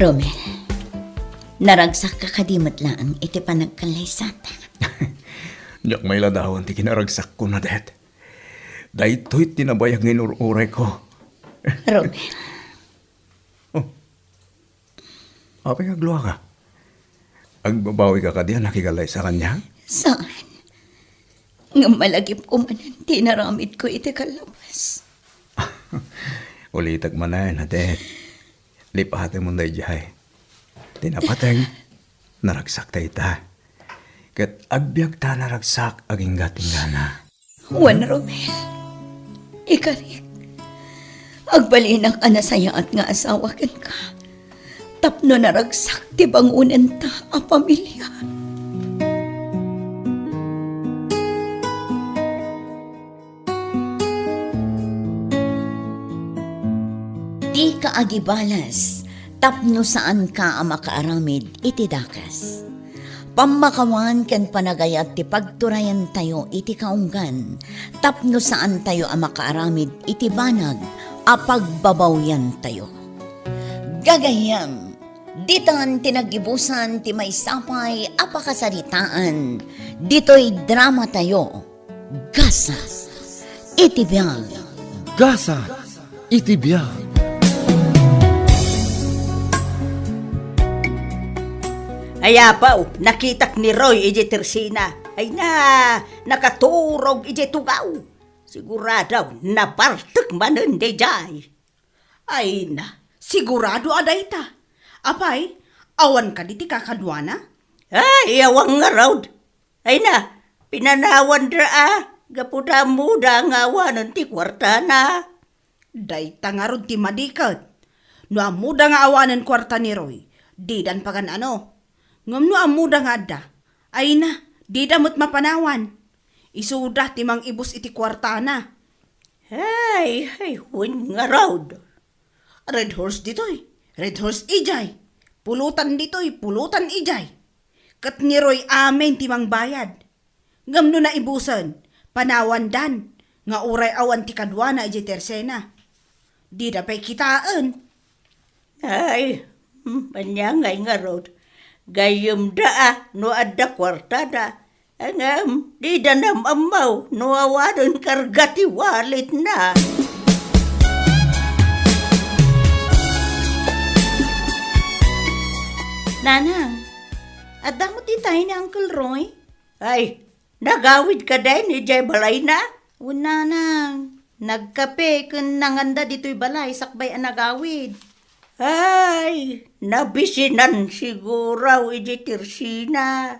Romel, naragsak ka kadimot lang iti panagkalaysata. Diyak may ladawan ti kinaragsak ko na det. Dahito'y tinabayang inururay ko. Romel, Apay kagluwa ka. Agbabawi ka diyan nakikalay sa kanya? saan? Nga malagip ko man ang tinaramid ko iti kalabas. Ulitag man na det. Lipahatin mo na ijay. Tinapateng, naragsak tayo ta. Kat agbyag ta naragsak aging gating gana. Juan Romel, ikarik. Agbalinak anasaya at nga asawakan ka. Tapno naragsak ti bangunan ta a pamilya. Di ka agibalas, tapno saan ka ang makaaramid iti dakas. Pamakawan ken panagayat ti pagturayan tayo iti kaunggan, tapno saan tayo ang makaaramid iti banag, a pagbabawyan tayo. Gagayam, ditan tinagibusan ti may sapay apakasaritaan, dito'y drama tayo, gasa, iti biyag. Gasa, itibiyag. Ayapaw, nakitak ni Roy ije Tersina. Ay na, nakaturog ije tugaw. Siguradaw, nabartek manen de jay. Ay na, sigurado aday ta. Apay, awan ka di ti kakadwana? Ay, awang nga raud. Ay na, pinanawan dra gapuda muda nga awanan ti kwarta na. Day tangarod ti madikat. No amuda nga awanan kwarta ni Roy, di dan pagan ano. Ngam no amuda nga da, ay na, di damot mapanawan. Isuda ti mang ibus iti kwarta na. Ay, hun nga raud. Red horse ditoy, red horse ijay. Pulutan ditoy, pulutan ijay. Kat ni Roy amen ti mang bayad. Ngam no na ibusan, panawan dan, nga uray awan ti kadwana ijay Tersena. Di da pa'y kitaan. Ay, manyangay nga raud. Gayem da no adda kwarta da. Angam, di danam amaw no awadon kargati walit na. Nanang, adda mo ti tayo ni Uncle Roy? Ay, nagawid ka din ni Jay Balay na? Nanang, nagkape kun nanganda dito'y balay sakbay ang nagawid. Ay, nabisinan siguraw iji Tersina.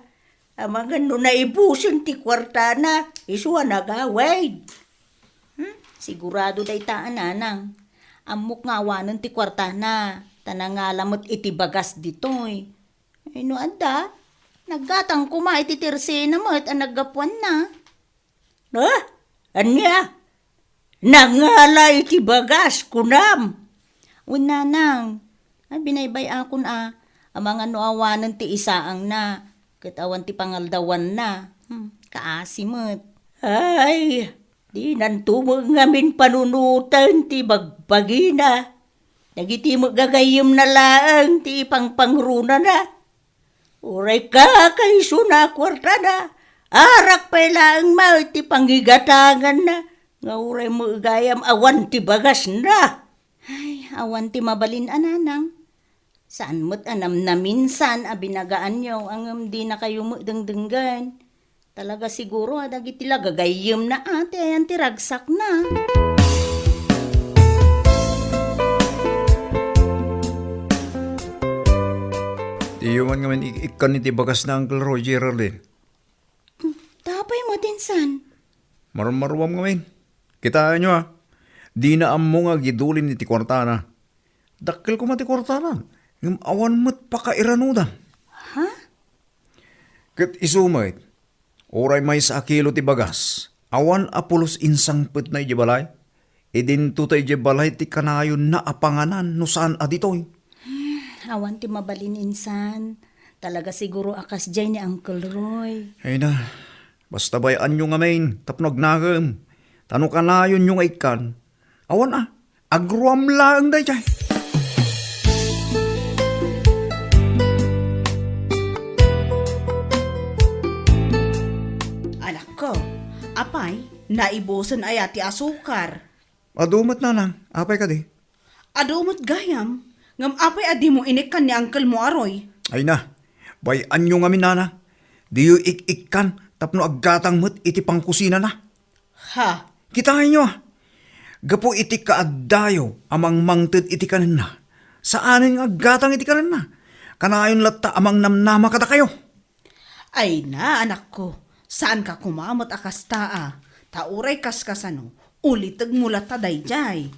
Amang ano na ibusin ti kwarta na, iswa nagawid. Sigurado day taan, nanang. Amok nga awanan ti kwarta na. Tanangalamot iti bagas ditoy. Ay no anda, naggatang kuma iti Tersina mo at ang naggapuan na. Anya? Nangala iti bagas kunam. Nanang, binaybay akon ang mga noawanan ti isaang na, katawan ti pangaldawan na, kaasimot. Ay, di nantumog ngamin panunutan ti bagbagina. Nagiti mo gagayim na laang ti pangpangruna na. Uray ka kay suna kwarta na. Arak pa laang mal ti panggigatangan na. Nga uray mo gayam awan ti bagas na. Ay, awan ti mabalin ananang. Saan mo't anam na minsan abinagaan nyo ang di na kayo mo dengdenggan. Talaga siguro adagiti lagagayim na ate ayan ti ragsak na. Iyo man ngayon ikan iti bagas na Uncle Roy Geraldine. Tapay mo din san. Marmarwam ngayon. Kitaan nyo Di na amo nga gidulin iti kwartana. Dakkel ko mati kwartana. Ngam awan mo't pakairanudan. Ha? Kat isumait, oray may sa kilo ti bagas, awan apulos insang put na ijibalay, idin tutay ijibalay ti kanayon na apanganan no saan aditoy. Awan ti mabalin insan. Talaga siguro akas jay ni Uncle Roy. Ay na, basta bayan nyo nga main, tapnog nagam. Tano kanayon yung ikan, awan agruam lang day jay. Anak ko, apay, naibusan ay ati asukar. Adumat na lang, apay ka di. Adumot gayam, ngam apay adi mo inikan ni Uncle mo aroy. Ay na, bayan nyo nga minana, di yu ik-ikan, tapno aggatang mat iti pangkusina na. Ha, Kitahin nyo gapo iti kaaddayo amang mangted iti kanan na. Saanin nga aggatang iti kanan na. Kanayon latta amang namnama kada kayo. ay na anak ko, saan ka kumamot akas taa? Tauray kaskasano, ulitag mula taday jay.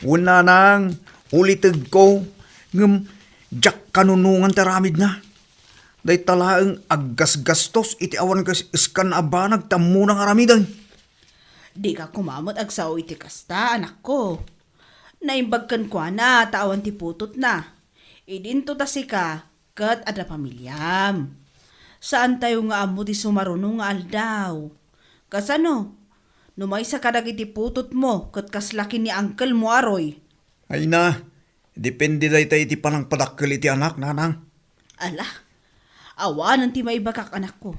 Una nang ulitid ko ngem jak kanunungan taramid na. Day talaang aggasgastos iti awan kas iskan abanag tammo ng aramidan. Di ka kumamot agsaw iti kasta, anak ko. Naimbagkan kwa na, tawan ti putot na. Idinto tasi ka, kat ada pamilyam. Saan tayo nga amo ti sumarunong nga aldaw? Kasano? Numay sa kadag iti putot mo, kat kaslaki ni Uncle mo aroy. Ay na, depende day tayo iti panang padakkel iti anak, nanang. Ala, awanan ti maibakak anak ko.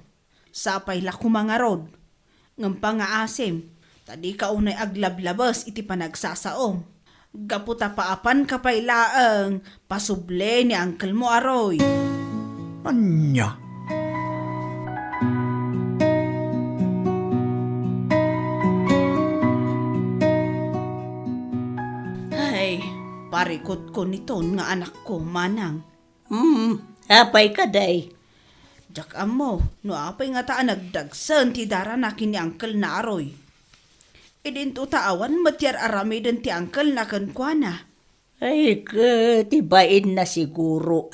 Sapay la kumangarod. Ngampa nga asim, tadi ka unay aglablabas iti panagsasaom. Gaputa paapan kapailaang pasuble ni Uncle mo aroy. Anya? Ay, parikot ko niton nga anak ko, manang. Apay ka day. Jak amo, no apay nga taan nagdagsan ti daranakin ni Uncle na aroy. Idinto taawan matyar aramidan ti Uncle na kankwana. Ay ka, tibain na siguro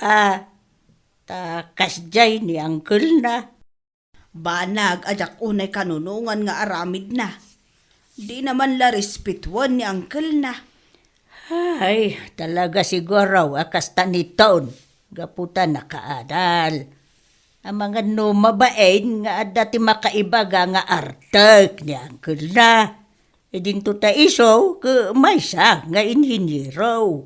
Takas jay ni Uncle na. Banag ajak unay kanunungan nga aramid na. Di naman la respetwan ni Uncle na. Ay, talaga siguro akas taniton. Gaputa nakaadal. Ang mga mabain nga dati makaibaga nga artag ni Uncle na. Idinto ta iso ke may sa nga inhinyero.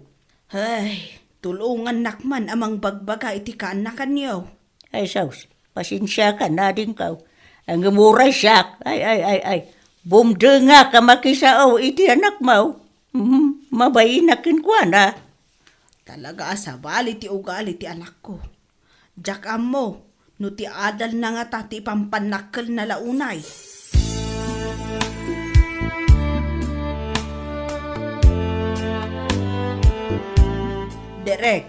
Ay, tulungan nakman amang bagbaga iti kaanakan niyo. Ay, saus, pasensya ka na din ka. Ang muray siya, ay. Bumde nga ka makisao iti anak mo. Mabainakin ko na. Talaga asabali ti ugali ti anak ko. Jak amo, no ti adal na nga tati pampanakkel na launay. Derek,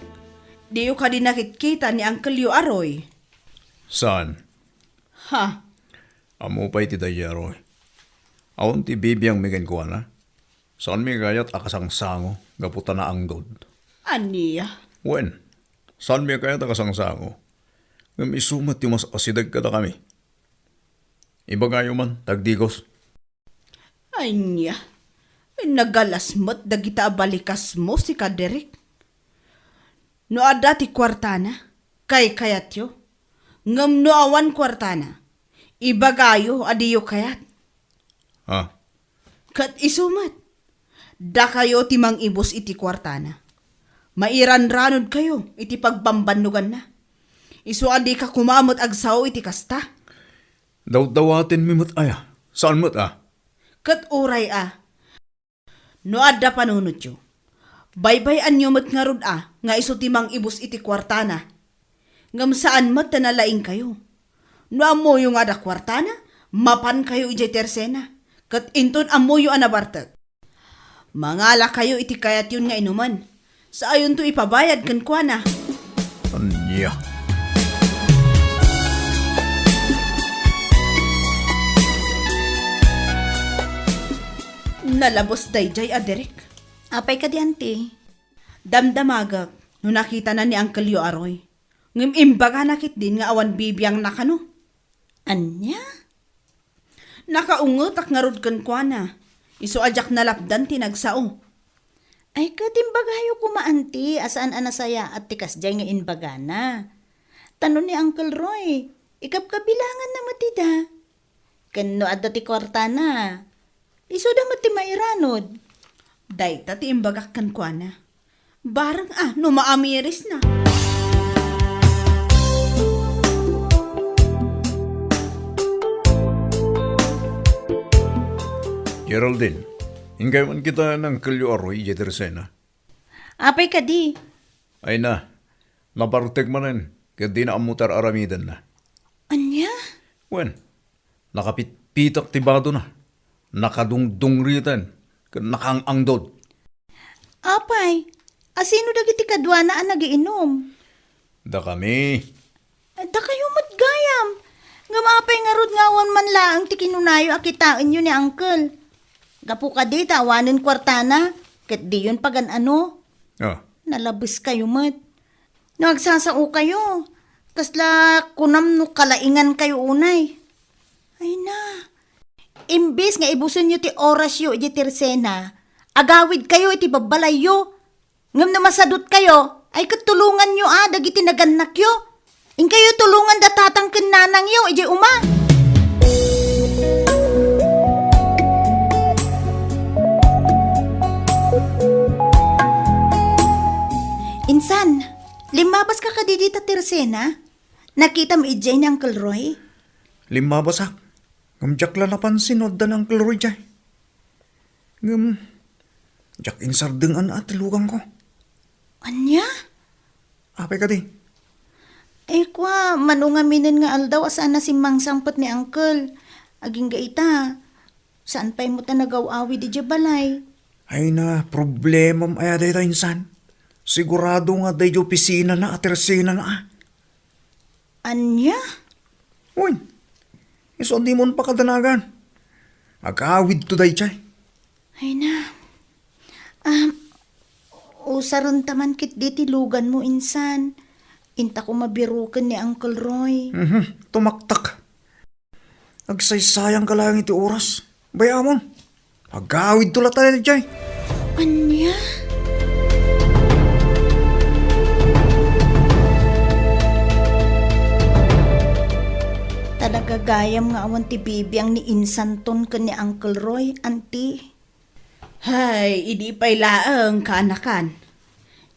di yu ka din nakitkita ni Uncle yu aroy. Saan? Ha? Amo pa iti dayaroy. Awan ti bibiyang migan ko na. Saan mi kayat akasang sango, gaputa na anggod. Aniya? Wen, saan mi kayat akasang sango? Ngam isumat yung mas asidag kada kami. Iba kayo man, tagdigos. Anya? Nagalasmat dagita balikas mo si ka Derek. No ada ti kwartana, kay kayat yo. Ngam no awan kwartana, ibagayo adiyo kayat. Ha? Kat isumat, da kayo ti mang ibos iti kwartana. Mairan-ranod kayo iti pagbambanugan na. Isu adi ka kumamot agsaw iti kasta. Daw-dawatin mi mat aya. Saan mat Kat uray no ada panunod yo. Baybayan nyo mat nga rod nga iso ti mang ibos iti kwartana. Ngam saan mat tanalaing kayo. No amoyo nga da kwartana, mapan kayo iti tersena. Kat inton amoyo anabartag. Mangala kayo iti kayat yun nga inuman. Sa ayon to ipabayad kan kwa na. Anya. Nalabos dayjay Derek. Apay ka di, auntie. Damdamagak no nakita na ni Uncle Yu aroy. Ngim imbaga nakit din nga awan bibiyang nakano. Anya? Nakaungot ak ngarod kan kwa na. Iso ajak nalapdan tinagsao. Ay katimbagayo ko maanti, asaan anasaya at tikas jay nga inbagana. Tanong ni Uncle Roy, ikap kabilangan na matida. Kano adda ti kwarta na. Iso da mati mairanod. Dayta ti imbagak kan kwa na. Barang no maamiris na. Geraldine, ingay man kita ng kalyo aroy, Jetersena. Apay ka di. Ay na, napartek man rin, kaya di na amutar aramidan na. Anya? Wen, nakapitpitak tibado na, nakadungdung ritan, kaya nakaangangdod. Apay, asino dagiti kadwa na ang nagiinom? Da kami, Da kayo matgayam. Nga mapay nga rod ngawan man laang ti kinunayo akitaan yun ni Uncle. Gapu ka di, tawanin kwartana. Kat di yun pagan ano. Nalabis kayo mat. Nagsasao kayo. Kasla kunam no kalaingan kayo unay. Ay na. Imbis nga ibuson nyo ti oras yo iti Tersena, agawid kayo iti babalayo. Ngam na masadot kayo, ay katulungan nyo dagiti naganak yo. In kayo tulungan datatang kinanang yo, iti uma. Insan, limabas ka kadidita Tersena? Nakita mo ijay ni Uncle Roy? lima basak, ngamjak la napansin o da ng kaloroy jay. Ngam, jak insardengan at lugang ko. Anya? Apay ka di? Kwa, manungaminin nga aldaw asaan na si Mangsangpot ni Uncle. Aging gaita, saan pa'y mo ta nagawawi di balay? Ay na, problema ay aday ta insan. Sigurado nga day jo pisina na at Tersena na Anya? Uy, iso di mo pa kadanagan. Magkawid to day chay. Ay na. Usaron taman kit di tilugan mo insan. Inta ko mabirukan ni Uncle Roy. Tumaktak. Agsaysayang ka lang iti oras. Bayamon. Magkawid to la tayo chay. Anya? Talagagayam nga awan ti bibiyang ni Insanton ka ni Uncle Roy, auntie. Hay, idi pa'y laang kaanakan.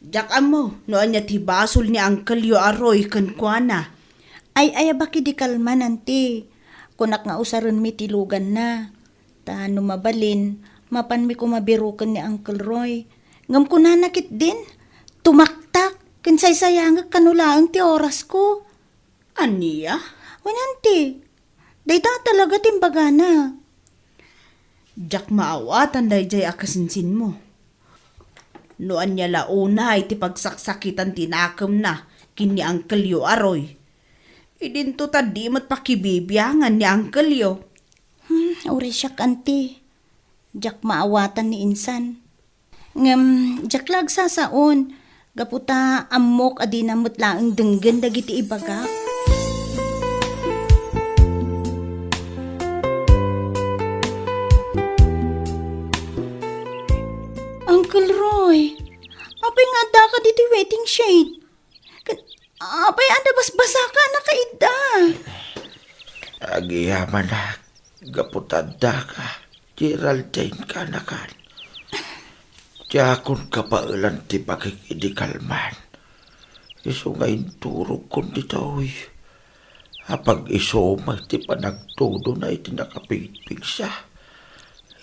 Jak mo, noan niya ti basol ni Uncle yo aroy kan kwa na. Ay baki di kalman, auntie. Kunak nga usaron mi tilugan na. Tano mabalin, mapan mi kumabirukan ni Uncle Roy. Ngam ko nanakit din. Tumaktak, kinsay sayangag kanulaang ti oras ko. Aniya? Auntie, dayta talaga timbaga na. Jak maawatan day jay akasinsin mo. Noan niya launa iti pagsaksakitan tinakam na kini Uncle yo aroy. Idinto ta di mat pakibibiyangan ni Uncle yo. Uri siyak, auntie. Jak maawatan ni Insan. Jak lag sasaon. Gaputa amok adi namot laang denggen dagiti ibaga. Uncle Roy, apay nga da ka dito waiting shade. Apay anda basbasa ka na kaida. Agiyaman na, gaputanda ka, Geraldine ka na kan. Diyakon ka pa ulan ti pakikidikalman. Iso ngayon turog kon ditoy. Apag iso ti panagtudo na iti nakapigpig siya.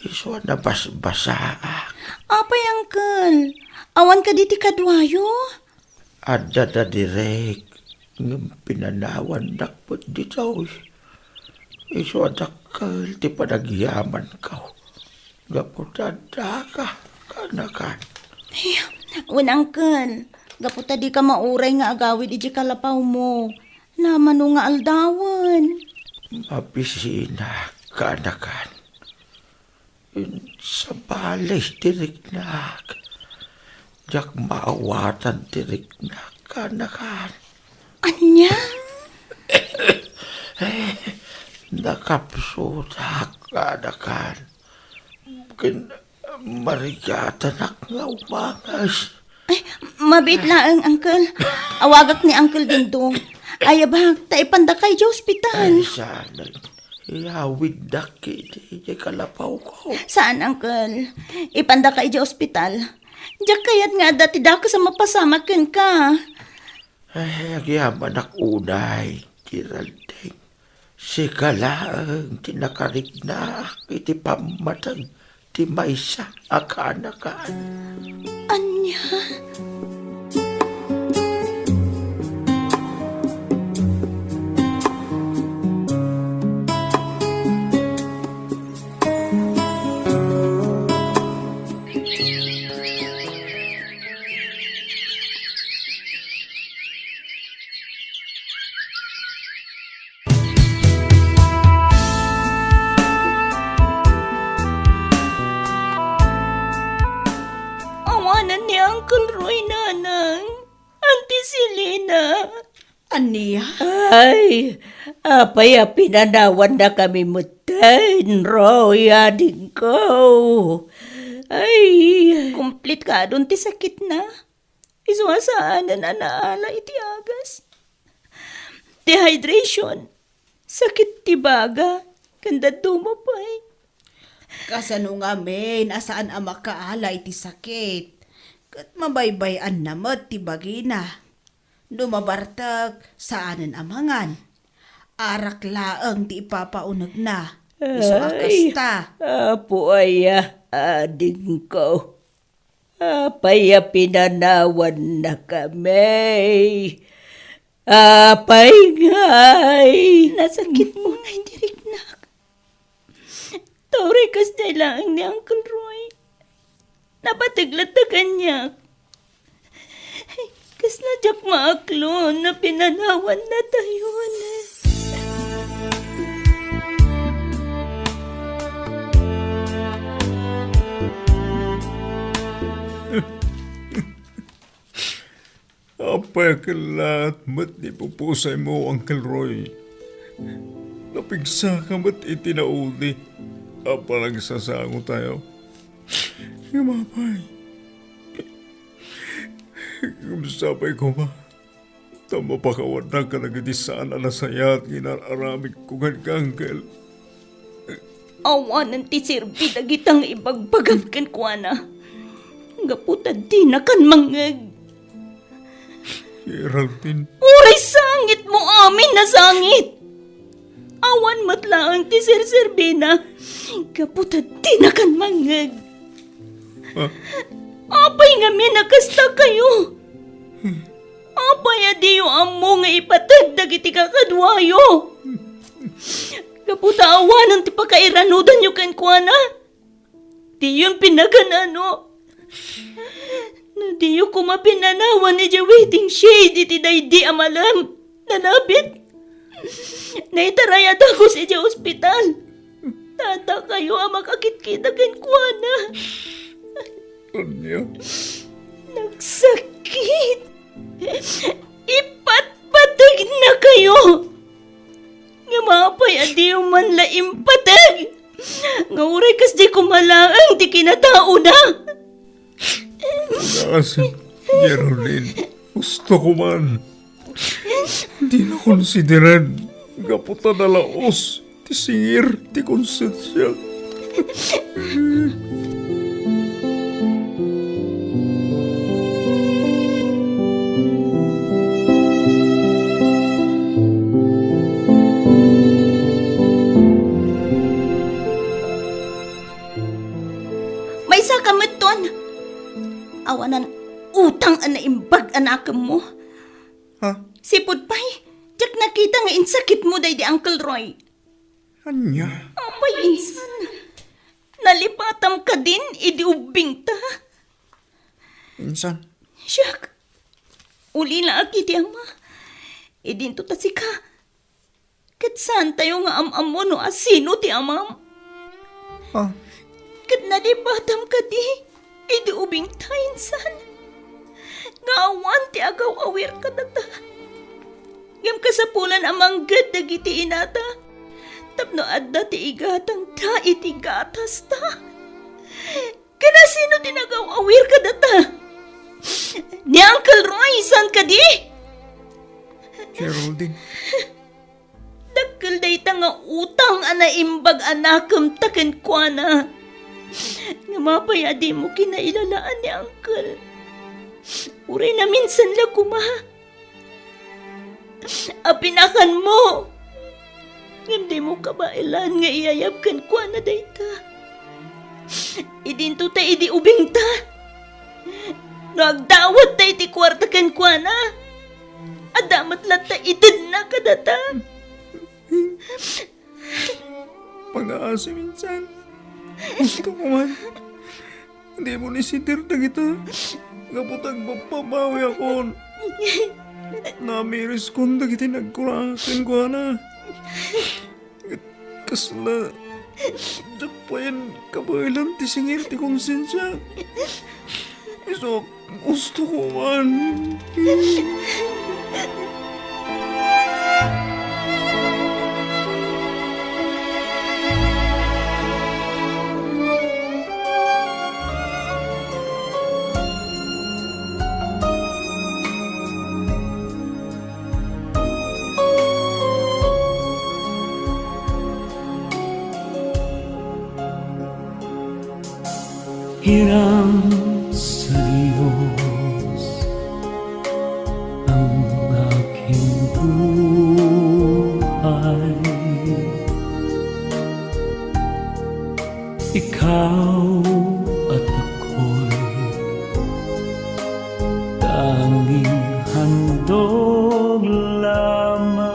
Iso na basbasa. Apay, Uncle, awan ka diti kadwayo? Ada da direk, ng pinanawan nakpot ditoy. Iso adakal ti panagyaman ka. Gaputanda ka, kanakan. Uncle, gaputa di ka mauray nga agawid iji kalapaw mo. Naman nga aldawan. Mapisina, kanakan. Sa balay, diriknak. Jak maawatan, diriknak, kanakan. Anya? nakapsudak anakan. Kin marigatanak nga umangas. Ay, mabit lang, Uncle. Awagak ni Uncle Dingdong. Ay, abang, taipanda kay sa ospital. Ay sana, ihawid na kini, kalapaw ko. Saan, Uncle? Ipanda kay sa ospital. Diyak kayat nga dati dako sa mapasamakin ka. Ay, agyaman unay, Geraldine. Si kalaang tinakarig na iti pamatang ti maysa akanakan. Anya? Awanan ni Uncle Roy, nanang. Auntie Selena. Aniya? Ay, apay pinanawan na kami mutain, Roy, ading ko. Ay, Complete ka doon ti sakit na. Isuwasaan na naala iti agas. Dehydration. Sakit ti baga. Kanda dumapay. Kasano nga men, asaan ang makaala iti sakit. Kat mabaybayan namat ti bagina. Dumabartag saanan amangan. Arak laang ti ipapaunag na. Iso akasta. apo ay ading ko. Apay pinanawan na kami. Apay ngay. Nasakit mo na diriknak. Tore kas lang ni Uncle Roy. Napatiglat na kanya. Kas na jak maaklo na pinanawan na tayo na. Apay kalat, mat di pupusay mo, Uncle Roy. Napigsa ka mat itinauli. Apa nagsasango tayo. Yumapay. Sabay ko ba? Tama pa kawanan ka nagadisaan alasaya at ginararamig ko ka, Uncle. Awanan ti sirbi dagitang ibagbagam kan kuana. Gaputa di na kan mangag. Geraldine. Uray sangit mo amin na sangit. Awan matlaang ti sir-sirbina. Gaputa di na kan mangag. Apay nga minakasta kayo. Apay adiyo amo nga ipatag dagiti kakadwayo. Gaputa awanan ti pakairanudan yu kan kuana. Di yun pinaganano. Na di yu kumapinanawan ni waiting shade iti daydi amalam. Nanabit. Naitarayat ako sa iti ospital. Tata kayo ang makakit-kita kan kuana. Anya? Nagsakit. Ipatpatag na kayo. Nga mapay adiyo man la impatag. Nga uray kas di kumalaang di kinatao na. Kasi, Geraldine, gusto ko man. Di na konsideran. Gaputa na laos. Ti singir, ti konsensya. May sakamot ton. Awanan utang ang naimbag anakam mo. Ha? Sipod pa'y, jak nakita nga insakit mo day di Uncle Roy. Anya? Apay insan. Nalipatam ka din, idiubing ta. Insan? Siyak. Uli na aki di ama. Idinto ta si ka. Kat saan tayo nga amam mo no asino ti amam. Ha? Kat nalipatam ka di, idiubing ta insan. Nga awan ti agaw awir ka na ta. Ngam kasapulan amang gad dagiti inata. Tapno adda ti igatang ta iti gatas ta. Kana sino tinagawawir ka data? Ni Uncle Roy, san ka di? Geraldine, Dakkel day ta nga utang ana imbag anakam taken kwa na. Nga mapaya di mo kinailalaan ni Uncle. Uray na minsan la kuma. Apinakan mo. Hindi mo kabailan nga iyayabkan kwa na day ta. Idinto ta idi ubing ta. Nagdawat ta iti kwarta kan kwa na. Adamat lang ta itid na kadata. pag-aasi minsan. Gusto ko man. Hindi mo ni sitir na kita. Kaputag mapabawi ako. Namiris ko na kita nagkurasin ko na. Kasla. Japayan kabailan ti singir ti konsensya. So, gusto ko man. Hirang sa Diyos ang aking buhay. Ikaw at ako'y tanging handog lamang.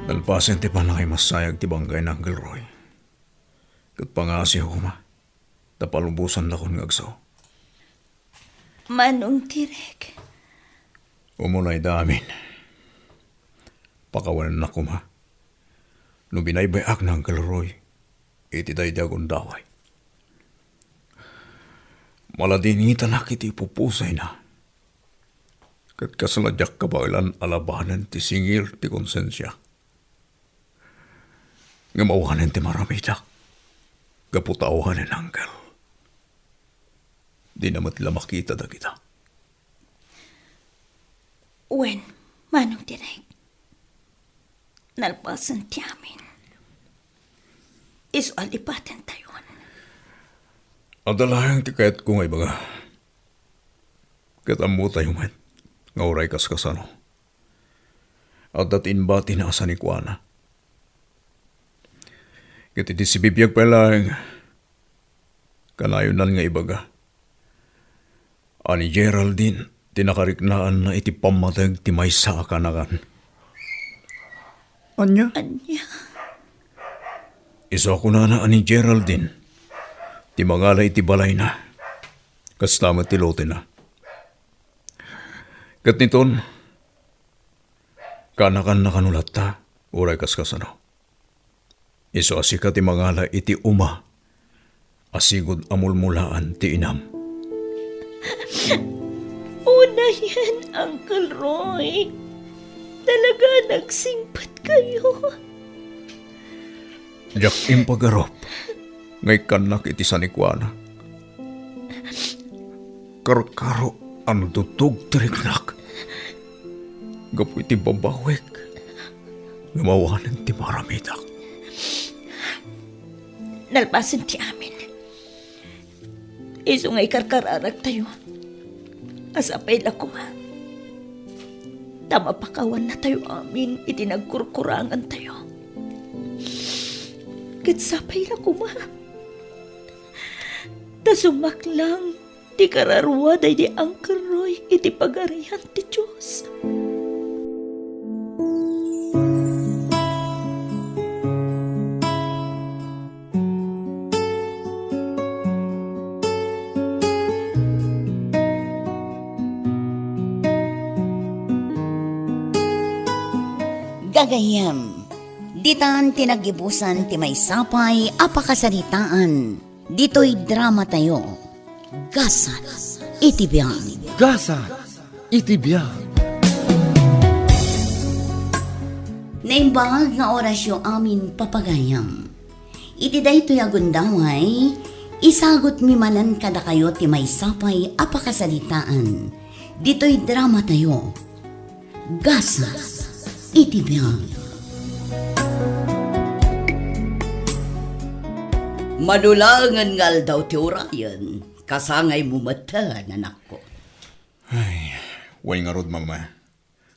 Dalpasin ti panakay masayag ti banggay ng Uncle Roy. Kat pangasi ako ma. Tapalubusan na kon ngagsaw. Manong tirek. Umunay damin. Pakawalan na ko ma. No binaybayak ng Uncle Roy, iti daydagon daway. Maladinita na kiti pupusay na. Kat kasaladyak kabailan alabanan ti singir ti konsensya. Nga mawanan ti maramitak. Gaputawanan ng Uncle. Di naman tila makita da kita. Wen, manong tirek. Nalpasan ti amin. Isu alipatan tayon. Adalayang ti kayat ko ngay baga. Katamu tayo man. Nga oray kas kasano. At datin ba tinaasa ni Kuana. Kati di si bibiyag palang kanayonan nga ibaga. Ani Geraldine, tinakariknaan na iti pamatag ti may sa akanakan. Anya? Anya. Isa ko na ani Geraldine. Ti mangala iti balay na. Kastama ti lote na. Kat niton, kanakan na kanulat ta, uray kaskasano. Iso asika ti mangala iti uma, asigod amulmulaan ti inam. Una yan, Uncle Roy. Talaga nagsingpat kayo. Jak impagarop, ngay kanak iti sanikwana. Karkaro ang tutog tiriknak. Gapu iti babawek, gumawanan ti maramitak. Nalpasan ti amin. Isu ngay karkararag tayo. Asapay la kuma. Tama pakawan na tayo amin, itinagkurkurangan tayo. Katsapay la kuma. Tasumaklang, ti kararwa day di Uncle Roy, iti pagarihan ti Diyos. Gagayam, ditan tinagibusan ti may sapay apakasaritaan. Dito'y drama tayo. Gasat, itibiyang. Gasa, itibiyag. Naimbag nga orasyo amin papagayam. Iti daytoy agundaway, isagot mi manan kada kayo ti may sapay apakasalitaan. Dito'y drama tayo. Gasa, itibiyag. Madulangan ngal daw ti orayan, kasangay mo mata, nanak ko. Way nga rod, mama.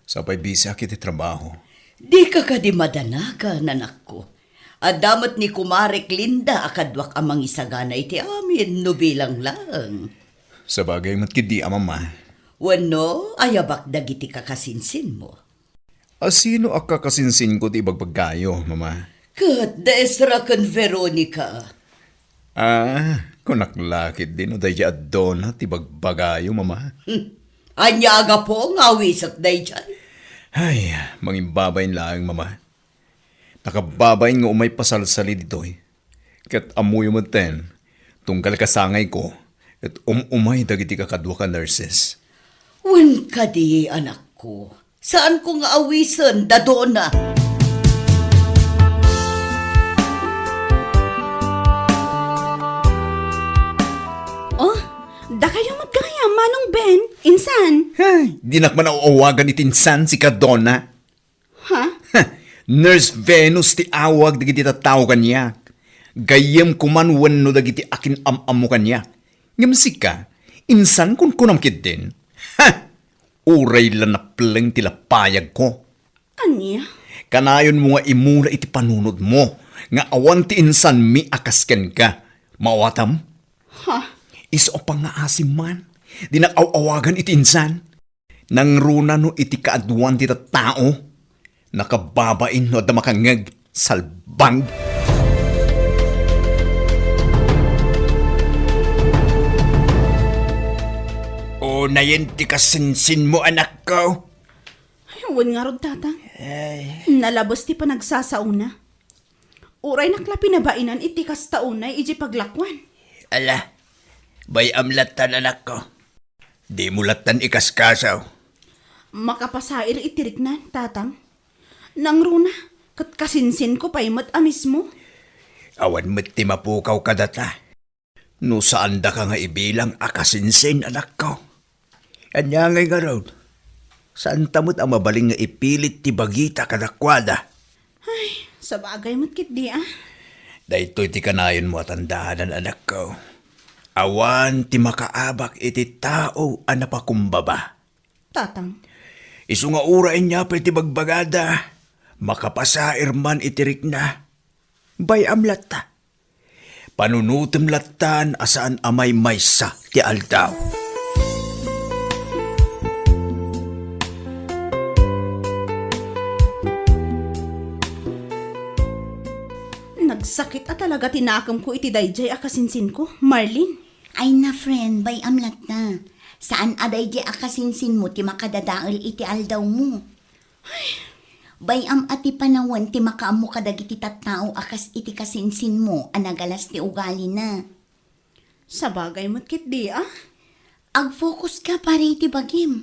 Sapay busy akit trabaho. Di ka di madanaga, nanak ko. Adamat ni Kumarek Linda akadwak amang isagana iti amin, no bilang lang. Sa bagay matkidi, mama. Wano, ayabak dagiti kakasinsin mo. Sino ak kakasinsin ko ti ibagbagayo, mama? Kat desra kan Veronica. Kunaklakit din o dahi adona ti bagbagayo, mama. Anya aga po nga wisak day dyan. Ay, mangimbabayin lang, mama. Nakababayin nga umay pasalsali dito eh. Kat amuyo mo ten, tungkal kasangay ko, at umay dagiti kakadwa ka nurses. Wan ka di, anak ko. Saan ko nga awisan, dadona? Oh, da kayo magkaya, Manong Ben. Insan? Ay, di nakman nauawagan ni Tinsan si Kadona. Ha? Nurse Venus ti awag dagiti tataw kanya. Gayam kuman wano dagiti akin am-amu kanya. Ngamsi ka, insan kun kunamkid din. Ha! Uray lang na pleng tilapayag ko. Anya? Kanayon mo nga imura iti panunod mo. Nga awan ti insan mi akasken ka. Mawatam? Ha? Iso pa nga asim man. Di nakawawagan iti insan. Nang runa no iti kaadwan ti tao. Nakababain no da makangag salbang. O na yan ti kasinsin mo, anak ko. Huwag nga rod, tatang. Nalabos ti panagsasauna. Uray nakla pinabainan iti kastaunay iji paglakwan. Ala, bay amlatan, anak ko. Di mo latan ikaskasaw. Makapasair itiriknan, tatang. Nang runa, kat kasinsin ko pa'y mat amis mo. Awan mo't ti mapukaw ka data. No saan da ka nga ibilang akasinsin, anak ko. Anya ngay nga raw. Saan tamot ang mabaling nga ipilit ti bagita kadakwada? Sa bagay mo't kit di Dahito'y ti kanayon mo at andahanan, anak ko. Awan ti makaabak iti tao anapakumbaba. Tatang, Isu nga urain niya pa iti bagbagada. Makapasair man itirik na. Bay amlata. Panunutem latan asaan amay maysa ti aldaw. nagsakit at talaga tinakam ko iti dayjay akasinsin ko, Marlene. Ay na friend, bay amlat na. Saan aday di akasinsin mo ti makadadaal iti aldaw mo? Bay ati panawan ti makaamo kadag iti tattao akas iti kasinsin mo anagalas ti ugali na. Sa bagay mo't kit di Ag-focus ka pare iti bagim.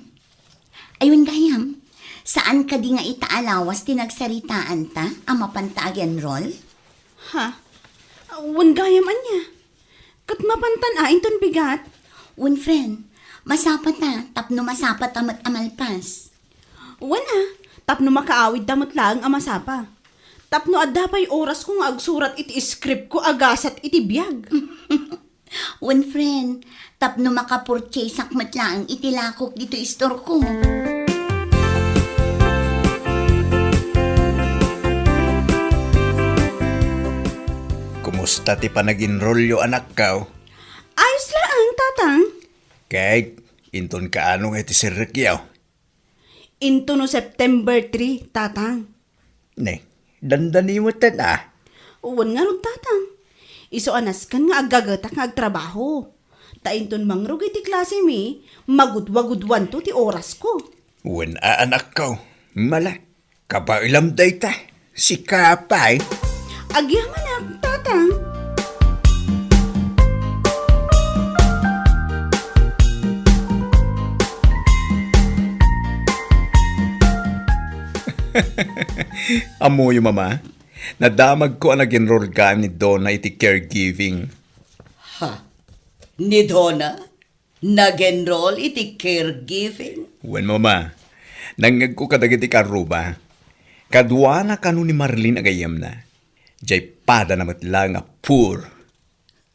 Ayun gayam, saan ka di nga itaalawas ti nagsaritaan ta ang mapantagan rol? Ha? Wan gayam anya. Kat mapantan ton bigat. Un friend, masapat na, tapno masapat amat amalpas. Wan tapno makaawid damot lang amasapa. Tapno adda pa'y oras kong agsurat iti script ko agasat iti biyag. Un friend, tapno makapurchase akmat lang iti lakok dito store ko. Kumusta ti panag-enrolyo anak ka? Ayos lang, tatang. Kahit inton ka anong iti sirikyaw. Into no September 3, tatang. Ne, dandani mo na. Uwan nga ron, tatang. Iso anas kan nga agagatak nga agtrabaho. Tainton mangrug iti klase mi, magudwagudwan to ti oras ko. Wen anak ko, mala, kabailam day ta, si kapay. Agyaman tatang. Amo yung mama, nadamag ko ang nag-enroll ka ni Donna iti caregiving. Ha? Ni Donna? Nag-enroll iti caregiving? Wen mama, nangag ko kadagiti karuba. Kadwa na kanu ni Marlene agayam na. Jay pada na matla nga poor.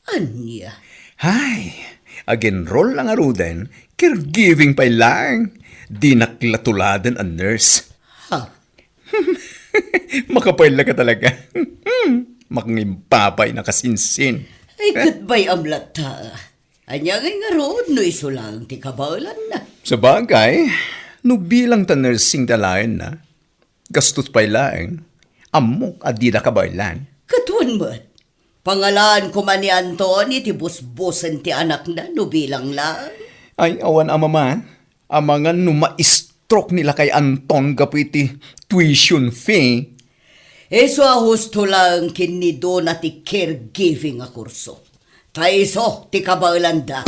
Anya? Hay, ag-enroll lang aruden, caregiving pa lang. Di naklatuladan ang nurse. Ha? Makapayla ka talaga. Makangimpapay na kasinsin. Ay, goodbye amlat ta. Anya nga rood no iso lang ti kabalan na. Sa bagay, no bilang ta nursing dalayan na, gastos pa lang, amok adi na kabaylan. Katuan mo. Pangalan ko man ni Anthony ti busbusan ti anak na no bilang lang. Ay, awan mama, amangan no ma-stroke nila kay Anton gapiti tuition fee. Eso husto lang kinido na ti caregiving a kurso. Taiso ti kabalan da.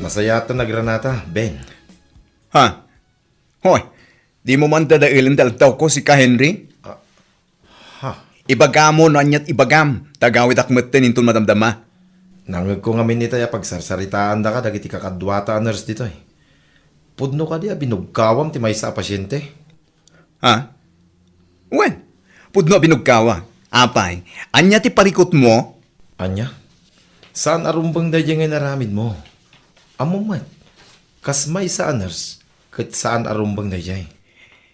Masaya ito na Granata, Ben. Ha? Hoy, di mo man dadailan daltaw ko si ka Henry? Ha? Ibagamo no anyat ibagam, tagawit akmetten intun madamdama. Nangag ko nga minitaya pagsarsaritaan da ka dagiti kakadwata nurse dito eh. Pudno ka diya binugkawam ti may sa pasyente. Ha? Wen, pudno binugkawa. Apay, anya ti parikot mo? Anya? Saan arumbang da diya nga naramid mo? Amo man, kas may sa nurse, kat saan arumbang da diya eh.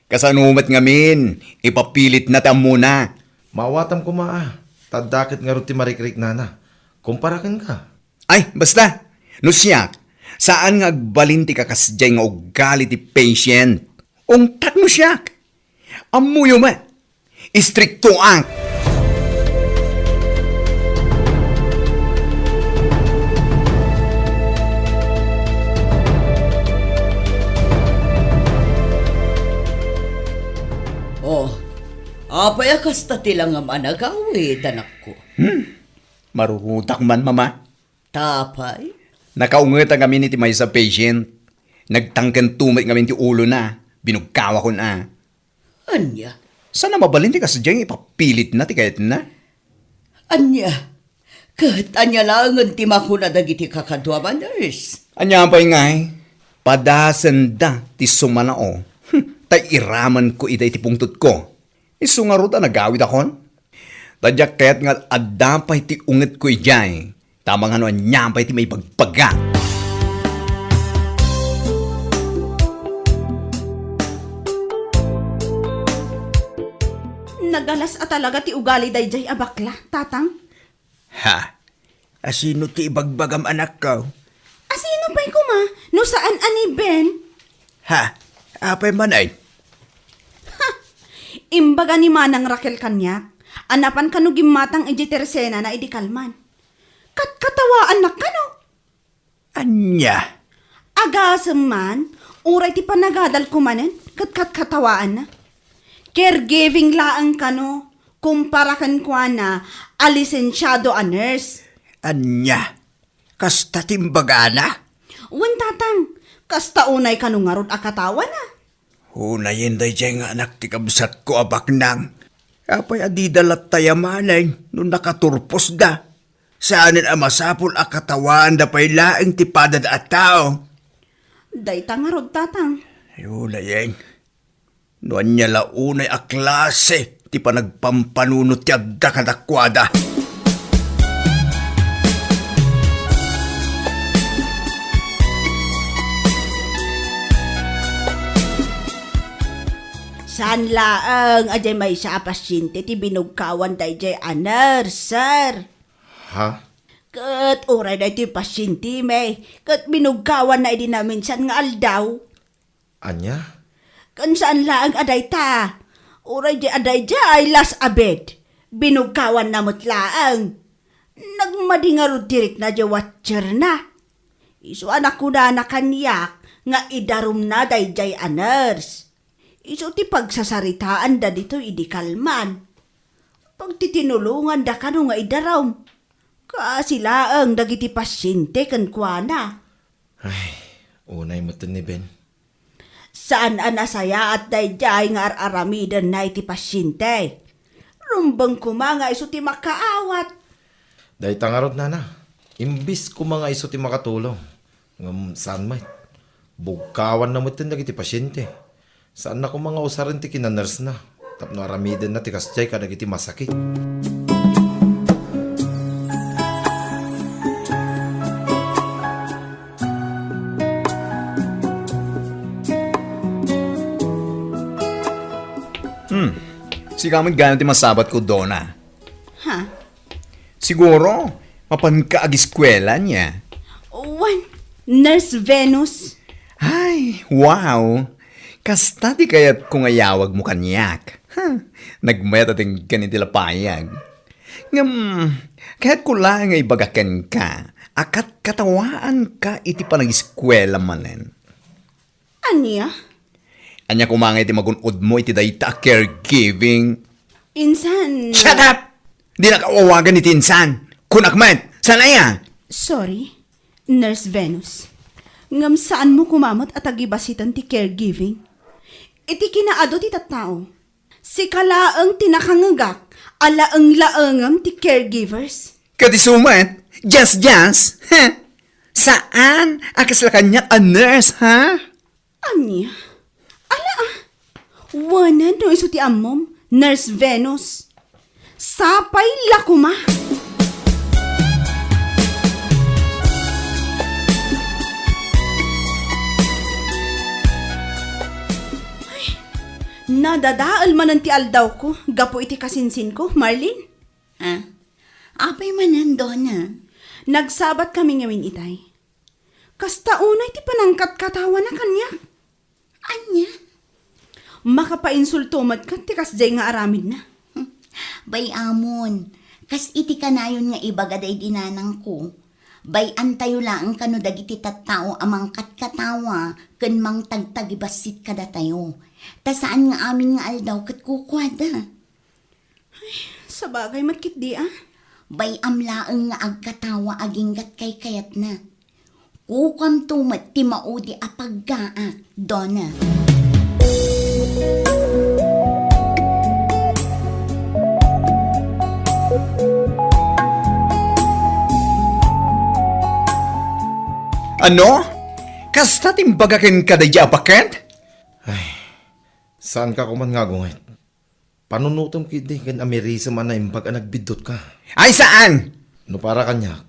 Kasanumat ngamin, ipapilit na tam muna. Mawatam ko maa, tadakit nga rin ti marikrik nana. Kumparakan ka. Ay, basta, no siyak, saan nga agbalin ti kakasjay nga ugali ti patient? Ungtat no siyak. Amuyo ma, istrikto ang. Oh, apay kasta tilang nga managawi, danak ko. Marurutak man, mama. Tapay? Nakaungat ang kami ni ti may sa patient. Nagtangkan tumit kami ti ulo na. Binugkawa ko na. Anya? Sana mabalin ti kasjay ipapilit na ti kayat na. Anya? Kat anya lang ang timakuna dagiti kakadwa man, nurse. Anya pa'y ngay, padasan da ti sumanao. Tay iraman ko iday ti pungtut ko. Isungarot na nagawid akon. Tadyak kaya't nga adampay ti unget ko ijay. Tamang ano anyampay ti may pagpaga. Nagalas talaga ti ugali dayjay abakla, tatang. Ha? Asino ti ibagbagam anak ko? Asino pa'y kuma? No saan ani Ben? Ha? Apay man ay? Imbaga ni Manang Raquel kanyak. Anapan kanu gimatang iji tersena na idi kalman. Katkatawaan na kano. Anya? Agasem man, uray ti panagadal kumanen, katkatawaan na. Caregiving laang kano, kumparakan kwa na alisensyado a nurse. Anya? Kasta timbaga na? Wan tatang, kasta unay kanu ngarod akatawa na. Hunayin day dyan nga anak ti kabsat ko abak nang. Apay adidalat tayamanay nung nakaturpos da. Saanin ang masapul akatawan da pa'y laing tipada da at tao. Day tangarod tatang. Hunayin. Noan niya launay a klase ti pa nagpampanunot ti adda kadakwada. Saan laang ajay may sa pasyente ti binugkawan dayjay anar, sir. Ha? Kat uray na ti pasyente may, kat binugkawan na idi namin san nga aldaw. Anya? Kan saan laang aday ta? Uray di aday ay las abed. Binugkawan na mo't laang. Nagmadingarod tirik na di watcher na. Iso anak ko na kanyak nga idarum na dayjay anars. Iso ti pagsasaritaan da dito idi kalman. Pagtitinulungan da kano nga idaram. Sila ang dagiti pasyente kan kuana. Ay, unay mo ni Ben. Saan anasaya at dayjay nga aramidan na iti pasyente. Rumbang kumanga iso ti makaawat. Day tangarod na. Imbis ko mga iso ti makatulong. Ngam saan may? Bugkawan na mo iti pasyente. Saan na ko mga usaran ti kinaners na. Tapno aramidan na ti kasjay ka iti masakit. Si kamit ganit masabat ko, Donna. Ha? Siguro, mapankaag-eskwela niya. Nurse Venus. Ay, wow! Kasta di kaya't kung ayawag mo kanyak. Nagmayat ating ganitila payag. Kaya't ko lang ay bagakan ka, akat katawaan ka iti panag-eskwela manen. Anya? Anya kumangay iti magunod mo iti dayta caregiving. Insan... Shut up! Di na kawawagan iti insan. Kunakman, sana yan? Sorry, Nurse Venus. Ngam saan mo kumamot at agibasitan ti caregiving? Iti kinaado ti tattao. Si kalaang tinakangagak, alaang laangam ti caregivers. Kati sumat, just. Saan? Akas la kanyak a nurse, ha? Anya? Ala wanan no iso ti ammom, Nurse Venus. Sapay lakuma. Nadadaal man ti aldaw ko, gapo iti kasinsin ko, Marlene. Ha? Apay manan, Donna. Nagsabat kami ngawin itay. Kasta unay ti panangkat katawa na kanya. Anya? Makapainsulto mat ka, ti kasjay nga aramid na. Bay amon, kas iti kanayon nga ibagaday dinanang ko. Bay antayo lang kano dagiti tattao amang katkatawa ken mang tagtagibasit kada tayo. Ta saan nga amin nga aldaw ket kukwada. Sa bagay matkit di ah. Bay amlaeng nga agkatawa aginggat kay kayat na. Kukam tumat ti maudi apaggaa, Donna. Ano? Kasta timbagakin ka da japaket? Saan ka kuman nga gungit? Panunutom kidi kan amerisa man na imbag nagbidot ka. Ay, saan? No para kanya,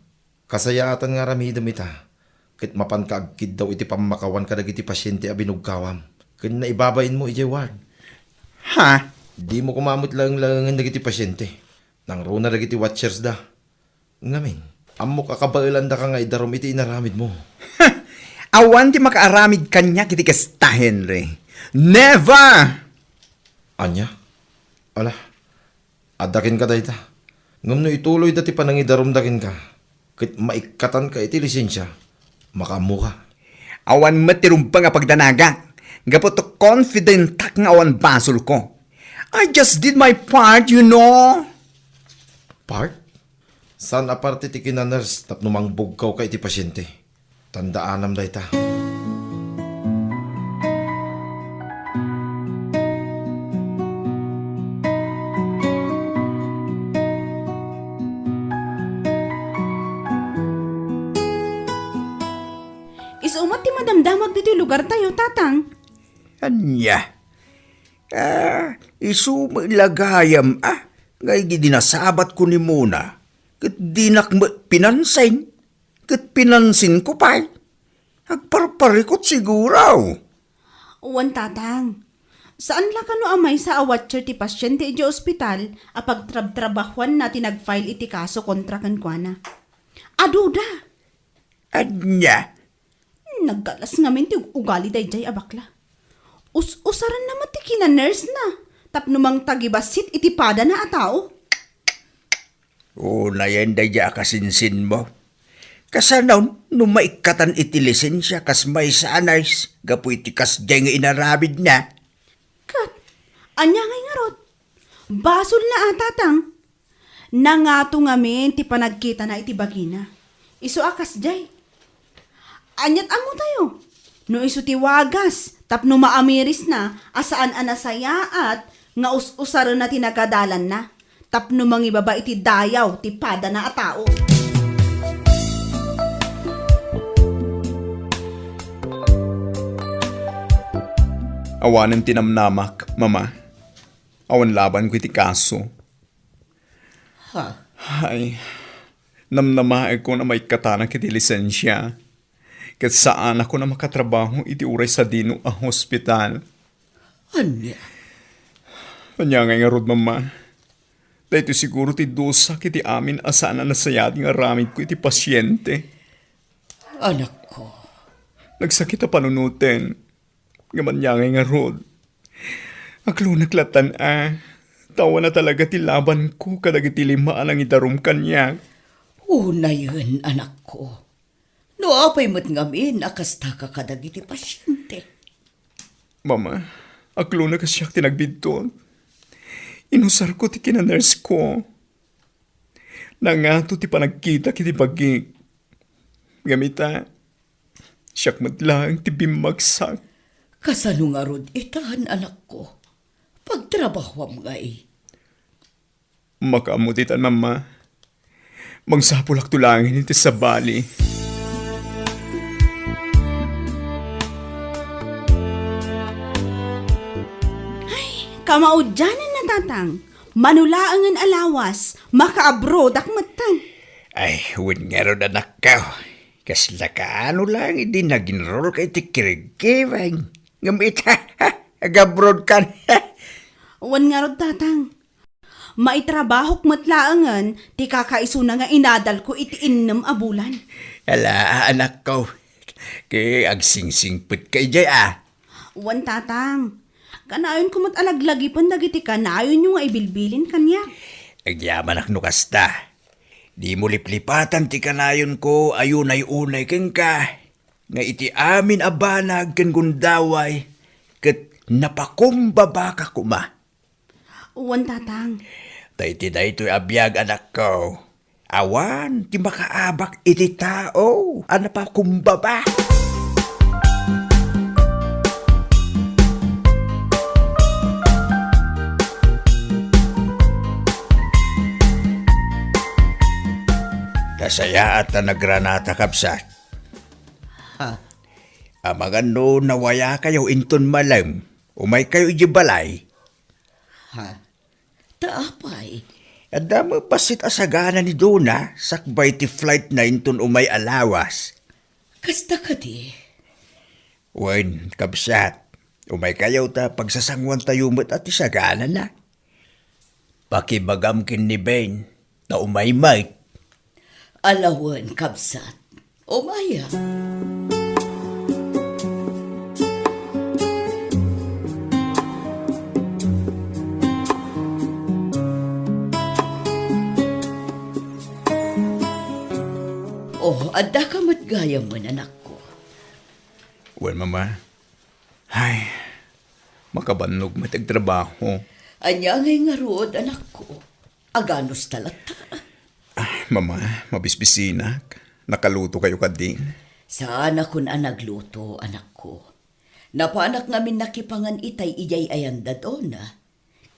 kasayaatan nga ramidam ita. Kit mapan ka agkid daw iti pamakawan ka dagiti pasyente a binugkawam. Kin naibabain mo iti ward. Ha? Di mo kumamot lang dagiti pasyente. Nang runa dagiti watchers da. Ngamin, amo kakabailan da ka nga idarom iti inaramid mo. Awan ti makaaramid kanya kiti kasta, Henry. Never! Anya? Ala, adakin ka dayta. Ngam no ituloy dati panangidarom dakin ka. Kit maikatan ka iti lisensya. Makamu ka. Awan matirumpa nga pagdanaga. Gapot to confident tak nga awan basol ko. I just did my part, you know. Part? San aparte ti kinaners tapno mangbugkaw ka iti pasyente? Tandaanam dayta. Isumat ti madamdamag dito lugar tayo, tatang. Anya? Isumilagayam ngay dinasabat ko ni Muna. Kat dinak pinansin. Kat pinansin ko pa'y. Agparparikot siguraw. Uwan, tatang. Saan la kano amay sa awatcher ti pasyente iti ospital a pagtrab-trabahuan na tinag-file iti kaso kontra kan kuana? Aduda. Anya? Naggalas ngamin ti ugali dayjay abakla. Usaran naman ti kina-nurse na. Tapnumang tagibasit iti pada na atao. Na yan daya kasinsin mo. Kasanaw, numaikatan iti lisensya kas may sanays. Gapu iti kasjay nga inarabid na. Kat, anya ngay ngarot. Basol na atatang. Nangato ngamin ti panagkita na iti bagina. Isu akas jay. Anyat amo tayo. No isu ti wagas, tapno maamiris na, asaan anasaya at nga usaro na tinagadalan na. Tapno mangibaba iti dayaw, ti pada na a tao. Awanan tinamnamak, mama. Awan laban ko iti kaso. Ha? Ay, namnamae ko na may katana kiti lisensya. Kat saan ako na makatrabaho iti uray sa dino a hospital. Anya? Anya nga rod, mama. Dahito siguro ti dosa kiti amin asana na sayading aramid ko iti pasyente. Anak ko. Nagsakit a panunutin. Gaman niya nga rod. Aklo naklatan tawa na talaga ti laban ko kadag iti limaan ang idarum kanya. Una yun, anak ko. No, apay mo't ngamin, akasta ka kadag iti pasyente. Mama, aklo na kasyak tinagbidton. Inusar ko ti kinaners ko. Nangato ti panagkita kiti baging. Gamita, siyak matlang ti bimagsak. Kasano nga rod itahan, anak ko. Pagtrabahwam nga Makamutitan, mama. Mangsapulak tulangin iti sa bali. Kamaudyanan na tatang. Manulaangan alawas, makaabroad akmatan. Ay, huwag nga ron anak ka. Kasla ka ano lang, hindi nag-enroll kay ti kirigkivang. Ngamit agabrod ka. Wan nga rod tatang. Maitrabahok matlaangan, ti kakaiso na nga inadal ko iti innem a bulan. Ala, anak ko. Kay agsingsingpit kay jay Wan tatang. Kanayon ko alaglaги pan dagiti kanayon yung nga ibilbilin kanya. Agyaman ak nukasta. Di mo liplipatan ti kanayon ko ayunay-unay keng ka. Nga iti amin abanag ken gundaway. Ket napakumbaba ka kuma. Wan tatang. Daytoy abiyag anak ko. Awan, ti makaabak iti tao. Ano pa kumbaba? Kasaya at nagranata kapsat. Ha? Amagano nawaya kayo inton malam. Umay kayo ijibalay. Ha? Taapay. Ada mo pasit asagana ni Dona, sakbay ti flight na inton umay alawas. Kasta ka di. Wen, kabsat, umay kayaw ta pagsasangwan tayo mo't at isagana na. Pakibagam kin ni Ben, na umay mic. Alawan, kabsat. Umaya. Oh, adda ka matgaya mo, anak ko. Well, mama. Ay, makabannog matagtrabaho. Anya ngay nga rood, anak ko. Aganos talata. Ay, mama, mabisbisinak. Nakaluto kayo kadin. Sana kun nagluto, anak ko. Napanak ngamin nakipangan itay ijay ayanda doon na.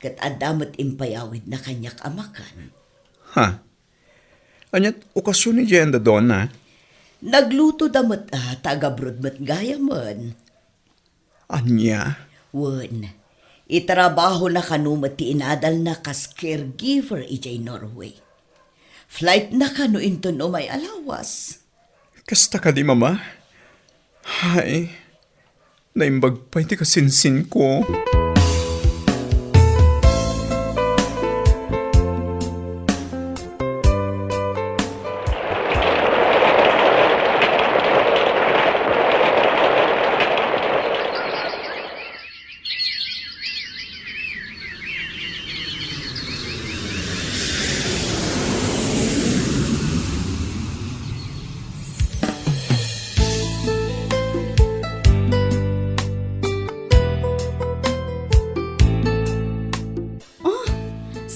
Kat adamat impayawid na kanyak amakan. Ha? Anyat, okasyon ni Jenda doon na. Nagluto damat tagabrod mat gaya man. Anya? Wen, itrabaho na kanumat ti inadal na kas caregiver ijay Norway. Flight na kanu inton umay alawas. Kasta ka di, mama? Hay, naimbag pa iti kasinsin ko.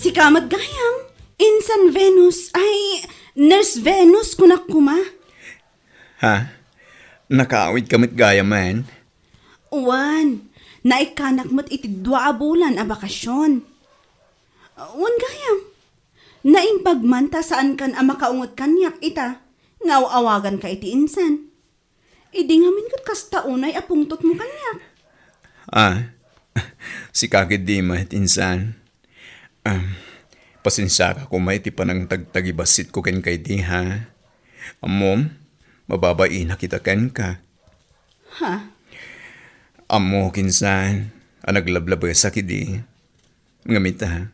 Si kamat gayam. Insa Insan Venus, ay, Nurse Venus kunak kuma. Ha? Nakaawit kamit gaya man? Uwan, naikanak mo't iti 2 bulan a bakasyon. Uwan gayam, naimpagmanta saan kan a makaungot kanyak ita, ngaw-awagan ka iti insan. Idi ngamin kat kasta unay apungtot mo kanyak. Si kakit di insan. Pasensya ka kung may ti panang tagtagibasit ko ken kay di ha. Amom, mababai na kita ken ka. Ha? Amo kinsan, naglablab sa kidi. Ngamit ha,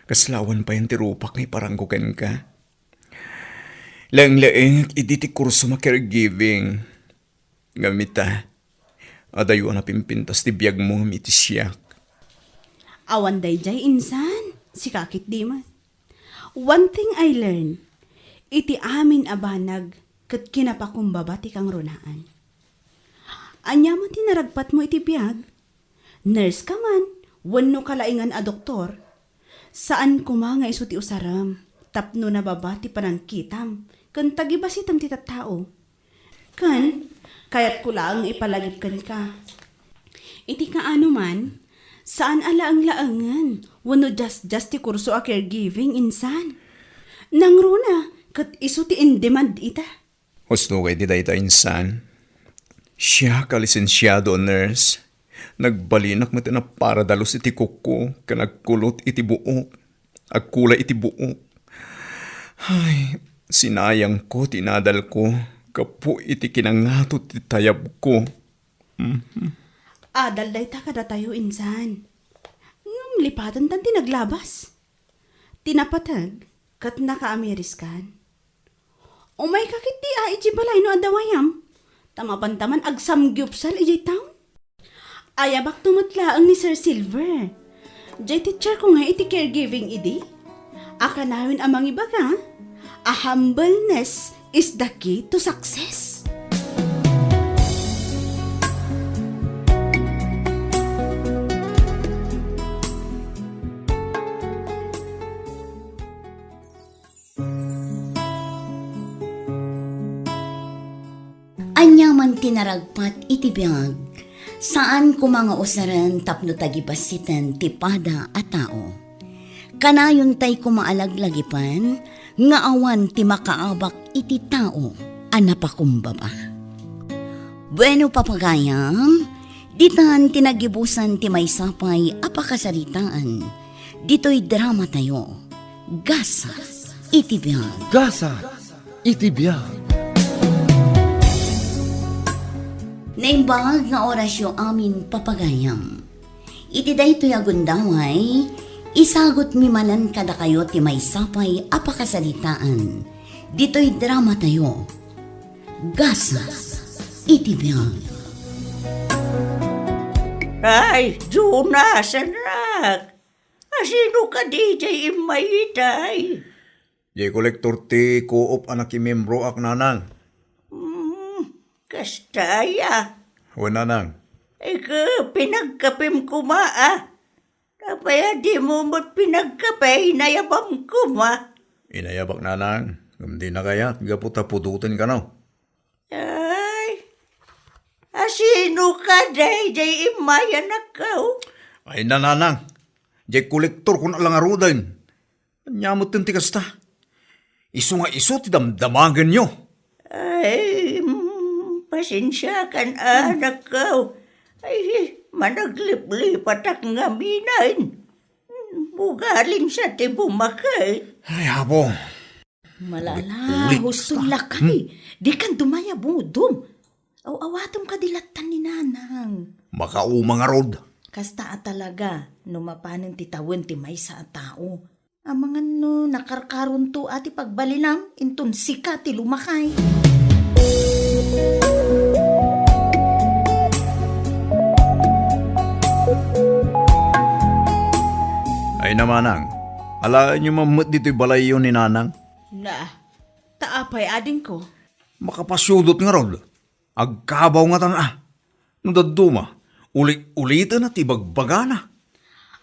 kaslawan pa yung tirupak ni parang kuken ka. Lang-laeng iditi kurso ma caregiving. Ngamit ha, adayo na pimpintas ti biyag mo ngamit siyak. Awan day jay insan, si kakit di man. One thing I learned, iti amin abanag kat kinapakumbaba ti kang runaan. Anya man tinaragpat mo iti biyag. Nurse ka man, wano kalaingan a doktor. Saan kuma nga iso ti usaram, tapno na babati panangkitam, kan tagibasitam ti tattao. Kan, kayat ko lang ipalagip kan ka. Iti kaano man, saan ala ang laangan, wano just ti kurso a caregiving insan. Nangruna, kat iso ti in demand ita. Husno kay di dayta insan. Siya kalisensyado nurse. Nagbalinak mo na para dalos iti kuko, kanagkulot iti buok, agkulay iti buok. Ay, sinayang ko, tinadal ko, kapo iti kinangatot iti tayab ko. Adal day ta kada tayo insan. Lipatan tan tinaglabas. Tinapatag, kat naka-Ameriskan. Umay kakit di iji balay no adawayam. Tamapan-taman agsamgyupsal ijay town. Ayabak tumutlaang ni Sir Silver. Jay teacher ko nga iti caregiving idi. Akanawin amang ibaga, a humbleness is the key to success. Anyaman tinaragpat iti biyag, saan ko mga usaran tapno tagibasitan tipada a tao. Kanayon tay kumaalaglagipan, nga awan ti makaabak iti tao, anapakumbaba. Bueno papagayam, ditan tinagibusan ti may sapay apakasaritaan, dito'y drama tayo, gasa iti biyag. Gasa itibiyag. Naimbag nga orasyo amin papagayam. Iti daytoy agundaway, isagot mi manan kada kayo ti may sapay apakasalitaan. Dito'y drama tayo. Gasa iti biyag. Ay, Jonas, anak. Asino ka DJ imayitay? Jay kolektor ti co-op anak membro ak nanang. Kastaya. Wala nang. Ika, pinagkapim ko ma, ah. Kapaya di mo mo't pinagkape, inayabam ko ma. Inayabak nanang. Hindi na kaya, gaputa-pututin ka na. Ay, asino ka, day imaya na ka, Ay nanang. Jay kolektor kung alang arudan. Nyamot yung tikasta. Iso nga iso ti damdamagan nyo. Ay, pasensya kan anak ko. Ay, managlip-lipat ak ngaminain. Bugaling sa ti bumakay. Ay, habo. Malala, hustong lakay. Di kan dumaya budom. Awatom ka dilatan ni nanang. Makaumang arod. Kasta talaga, numapanin ti tawin ti may sa tao. Amangan no, nakarkaron to ati pagbalinam, intun sika ti lumakay. Ay namanang, alaan nyo mamut dito'y balayo ni nanang. Na, taapay ading ko. Makapasyudot nga rod. Agkabaw nga tang Nudaduma, ulitan na tibagbaga na.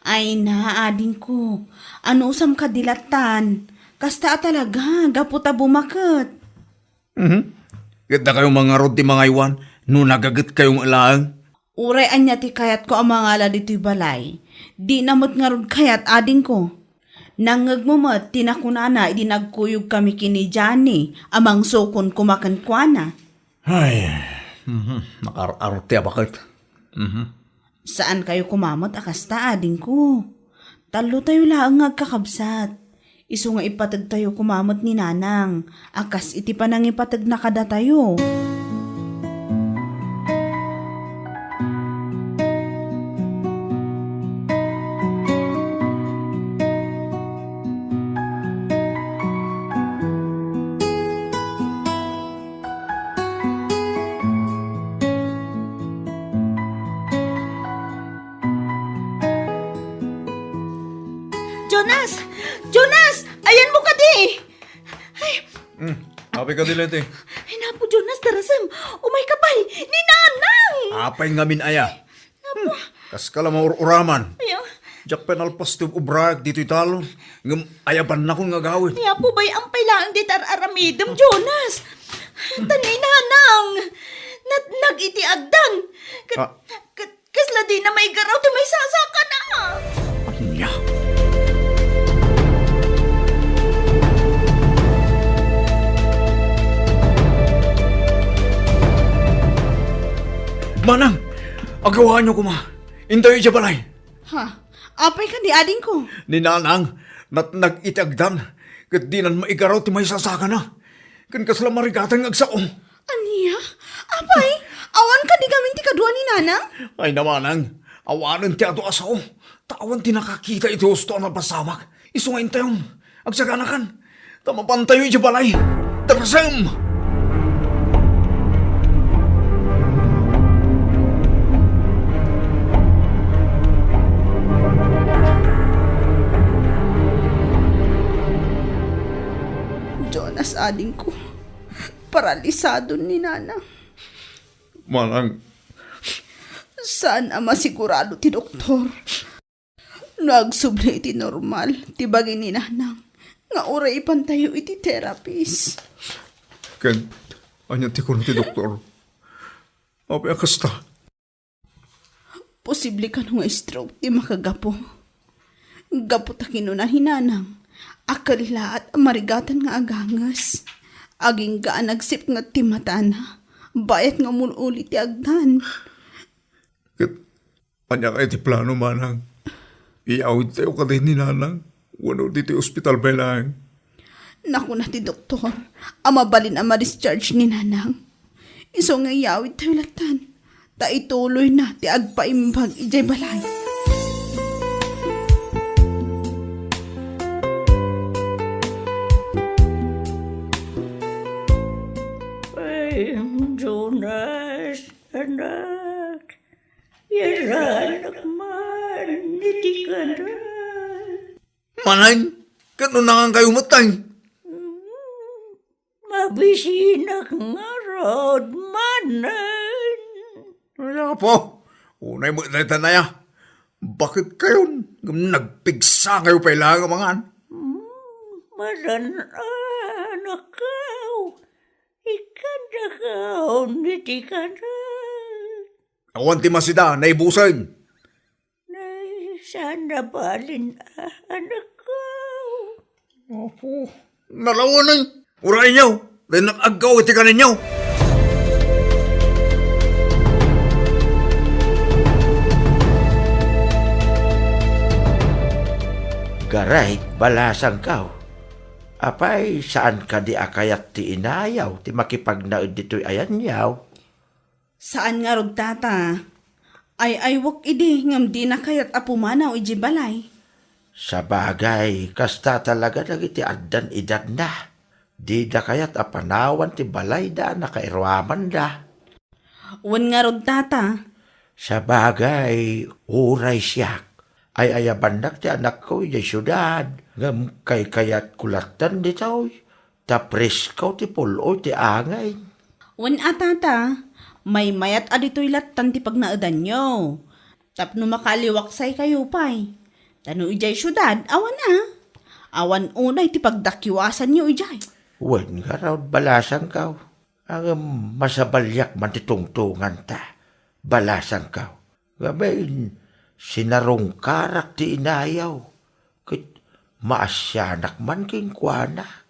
Ay na ading ko, ano usam kadilatan, Kasta talaga, gaputa bumakot. Ganda kayong mga rod ti mga iwan, no nagagat kayong alaang. Uray anya ti kayat ko ang mga ala dito'y balay. Di namot nga rod kayat ading ko. Nangagmumat, tinakunana, idi nagkuyog kami kini Johnny, amang sukon kumakankwana. Ay, nakar-arte bakit? Saan kayo kumamot akasta ading ko? Talo tayo lang ngagkakabsat. Iso nga ipatag tayo kumamot ni Nanang. Akas iti pa nang ipatag na kada tayo. Jonas! Jonas! Ayan mo ka di! Apay ka dila ito Ay napo, Jonas, darasam. Umay kapay, ni Nanang! Apay ngamin aya. Kas ka lang uraman. Ayaw. Jak penalpas ti ubrag dito italon. Ngam ayaban na kong ngagawin. Kaya po ba'y ang pailaan di aramidem, Jonas? Tanay Nanang! Nag-iti agdan. Ah. Kasla di na may garaw, di may sasaka na. Anya. Manang, agawahan niyo kuma. Intayo siya balay. Ha? Apay ka di ading ko. Ni Nanang, nag-itagdan. Kat di nan maigaraw ti may sasaka na. Kan kasla marigatan ngagsaong. Aniya? Apay? Awan ka di gamin ti kadua ni Nanang? Ay namanang, awanan ti ato asaw. Tawan ti nakakita iti husto na pasamak. Iso nga intayon. Agsaganakan. Tamapantayo siya balay. Tarasam! Jonas ading ko. Paralisado ni Nanang. Manang, Saan ang masigurado ti doktor? Nagsubli iti normal, ti bagay ni Nanang. Nga oray ipantayo iti therapist. Ken, anya ti kuno ti doktor. Apay akasta. Posible ka nga stroke ti makagapo. Gapo ta kinunan hinanang. Akalila at marigatan nga agangas. Aging gaan nagsip nga ti matana. Bayat nga mululi ti agdan. Ket, anya kay ti plano manang. Iawid tayo ka din ni Nanang. Wano di ti ospital ba lang. Naku na ti doktor. Amabalin ang ma-discharge ni Nanang. Iso nga iyawid tayo latan. Ta ituloy na ti agpaimbag ijay balay. Ay, Jonas, anak. Yan anak man, hindi ka na. Manang, kanunangan kayo matay. Mabisinak nga rod manan. Wala po. Unay mo na tanaya. Bakit kayo nagpigsa kayo pa ilang mga Maran anak kau. Ikan na kau, hindi ka na. Awan ti masida, naibusan. Nay, sana balin anak kau. Opo, nalawanan. Uray niyo, dahil nakagaw iti kanin niyo. Garay, balasang kau. Apay, saan ka di akayat ti inayaw, ti makipagnaod dito'y ayan yaw? Saan nga rod tata? Ay wak idi ngam di na kayat apumanaw iji balay. Sa bagay, kasta talaga nagiti addan edad na. Di da kayat apanawan ti balay da, nakairwaman da. Wan nga rod tata. Sa bagay, uray siyak. Ay ayabandak ti anak ko di syudad. Ngam kay kayat kulatan di taoy. Tapres ko ti puloy ti angay. Wan tata. May mayat adito'y latan ti pagnaadan nyo. Tapno makaliwaksay kayo pa'y. Tano ijay syudad, awan Awan unay ti pagdakiwasan niyo ijay. Wen nga raw balasang kaw. Ang masabalyak man titungtungan ta. Balasang kaw. Gabayin, sinarong karak ti inayaw. Kit maasyanak man king kuana.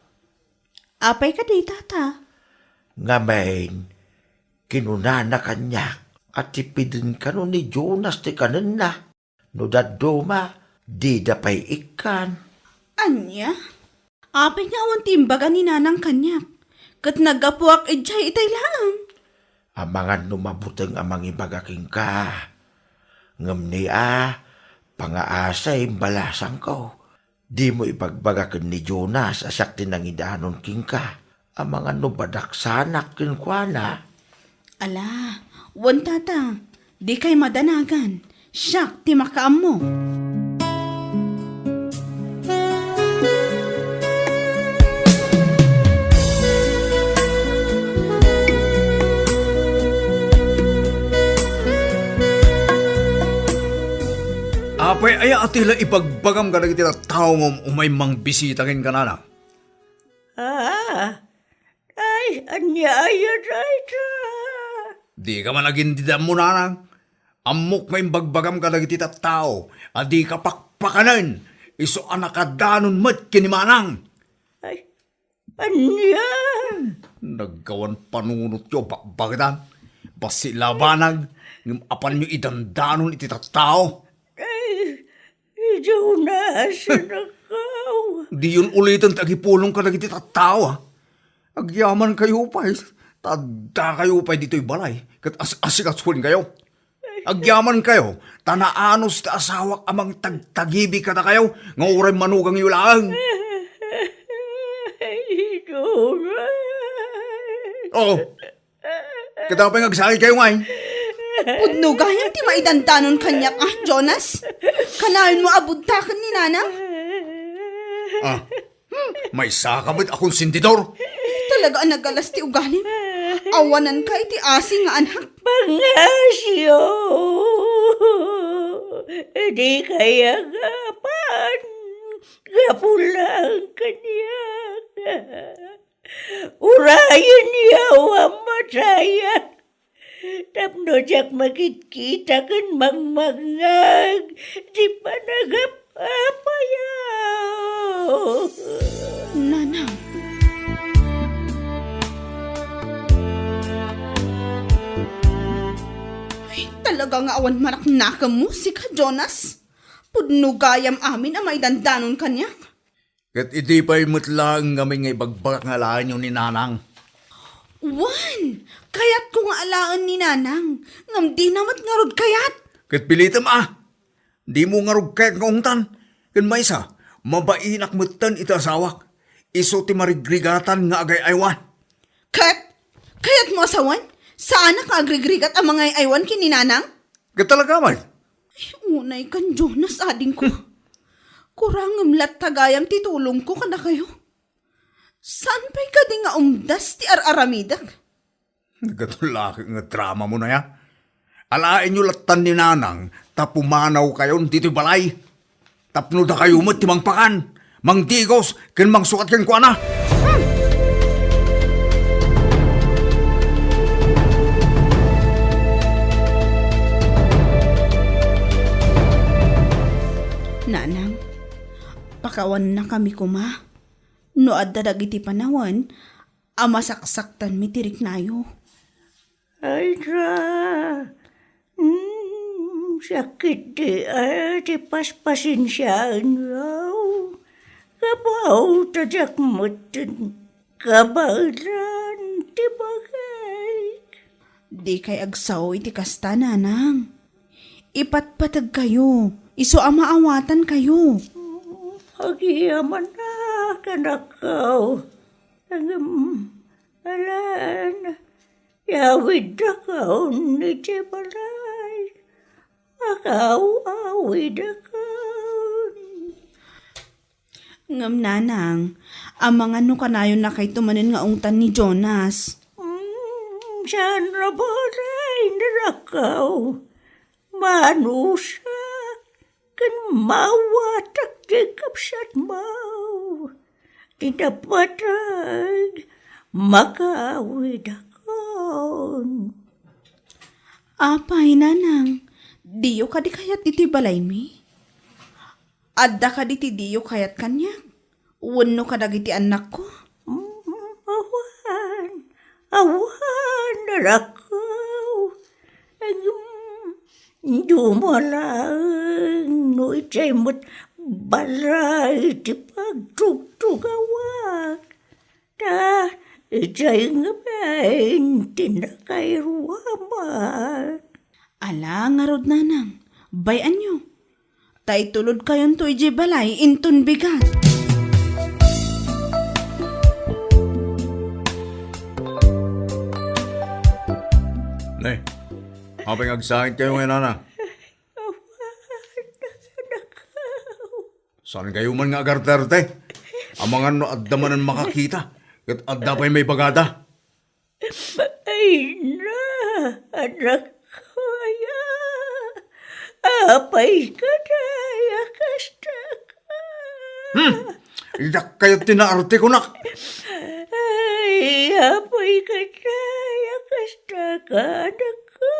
Apay ka di, tata. Ngamain, kinunana kanyak at tipidin ka no ni Jonas ti kanan na. No dadoma, di dapay ikan. Anya? Apay nga awan timbaga ni nanang kanyak. Kat nagapuak ijay itay lang. Amangan numabuteng amang ibagaking ka. Ngam ni pangaasay balasang ko. Di mo ipagbagakin ni Jonas asak tinangidanon king ka. Amangan nubadaksanak kin kwa na. Ala, wan tata. Di kay madanagan. Siyak ti makaam mo. Apay ay atila ipagbagam ka na kita tao ng umay mang bisitakin ka na. Ay, anya ayan right. Di ka man nagindidam mo na. Amok may bagbagam ka na kita tao. Adi ka pakpakanan. Iso anakadanon mat kinimanang. Ay, anya? Nagkawan panunot yo bagitan. Basi labanag. Ng apan nyo idandanon iti tao. Ay, Jonas, nakaw. Di yun ulitin tagipulong ka na iti tao. Agyaman kayo pa. Tada kayo pa dito'y balay. Kat asikatsuin kayo. Agyaman kayo. Tanaanos ta asawak amang tagtagibi ka na kayo. Nga uray manugang yulang. Ay, Jonas. Oo. Kita pa yung agsakit kayo ngayon. Pudno gayang ti maidandanon kanyak Jonas. Kanayon mo abudtakan ni nanang. May sakabit akong sindidor. Talaga ang nagalas ti ugalim. Awanan ka iti asi nga anak. Pangasyo. Di kaya gapan. Gapulang kanya. Urayan niya ang matayan. Tapno jak makikita kan mangmangag. Di pa nagapapayaw. Nanang. Ay, talaga nga awan marak nakam mo si ka Jonas. Pudno gayam amin ang maidandanon kanyak. Kat iti pa'y mutlang kami nga ibagbak nga laan yun ni nanang. Wan, kayat ko nga alaan ni nanang. Ngam di namat nga rod kayat. Kat pilitam di mo nga rog kayat nga ungtan. Kan maysa, mabainak mutan ita asawak. Iso ti marigrigatan nga agay aywan. Kayat mo asawan? Saan ka agrigrigat ang mga aywan kininanang? Kat talaga man. Ay, unay kan Jonas ading ko. Kurangam lat tagayam titulong ko kana kayo. Saan pa'y ka di nga umdas ti araramidak? Gatulaki nga drama mo na ya. Alain nyo latan ni nanang, tapumanaw kayo dito balay. Tapno da kayo mo timang pakan. Mang digos, kin mang sukat kin kwa na. Nanang, pakawan na kami kuma. No adda dagiti panawan, amasaksaktan mi tirik nayo. Ay, sakit di paspasin siyaan yaw. Kapaw tadyak mutin, kabalan, di bagay. Di kay agsaw iti kasta, nanang. Ipatpatag kayo, iso amaawatan kayo. Agiyaman na kanakaw. Alan, yawid na kaw ni Tibalay. Akaw, awid na kaw. Ngam nanang, ang mga no kanayon na kay tumanin nga ungtan ni Jonas. Saan na balay narakaw? Manusa, kan mawatak di kapsat mau. tinapatag, makaawid ako. Apay nanang, diyo ka di kayat iti balay mi? Adda ka di ti diyo kayat kanya? Wano ka dagiti anak ko? Awan, narako. Dumalang, no itay mo't balay, ti pagtugtugawak. Ta, itay nga bain, tinakairuamak. Ala, nga rod nanang, bayan nyo. Tay tulod kayon to iji balay, intun bigat. Nay, apay agsahin kayo ngayon, Nana. Saan kayo man nga agarte? Amangan no adda manan makakita. Kat adda pa'y may bagada. Ay na, anak ko, ya. Apay ka na, yakasta ka. Iyak kayo tinaarte ko, nak. Ay, apay ka na, yakasta ka, anak ko.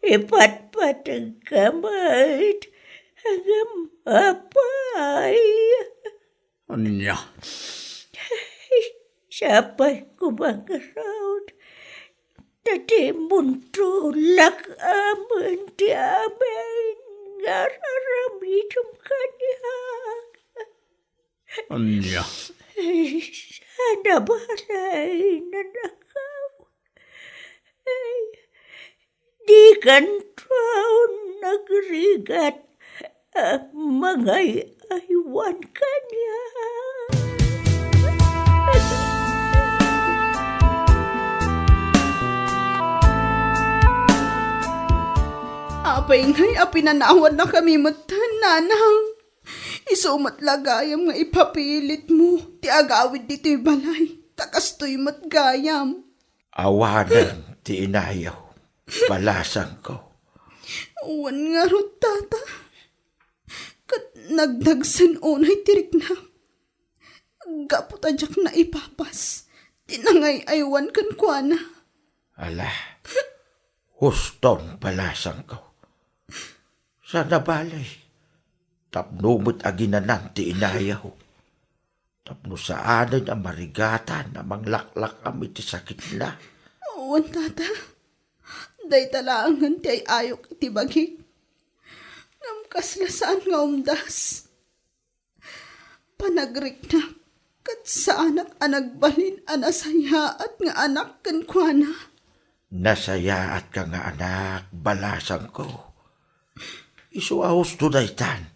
Ipatpat ang kamay, hanggang apay. Anya, Siapa'y kumakarod. Tati muntulak aman di amin. Ngararamidom kanya. anya. Sana balay na nakaw. Di kan taon nagrigat mga aywan kanya. Apay ngay, apinanawad na kami matan, nanang. Isumat lagayam nga ipapilit mo. Ti agawid dito'y balay. Takastoy matgayam. Awanan ti inayaw. Balasan ko. Uwan nga ro, tata. Kat nagdagsan unay tirik na. Gapot adyak na ipapas. Tinangay aywan kan kuana. Ala, huston balasan ko. Sana balay. Tapnumot aginanan ti inayaw. Tapno saanan ang marigatan na manglaklak kami ti sakit na. Uwan, tata. Day talaangan ti ay ayok iti bagik. Namkaslasaan nga umdas. Panagrik na. Kat sa anak anagbalin anasayaat nga anak kan kuana. Nasayaat ka nga anak, balasan ko. Isu ahos to daytan.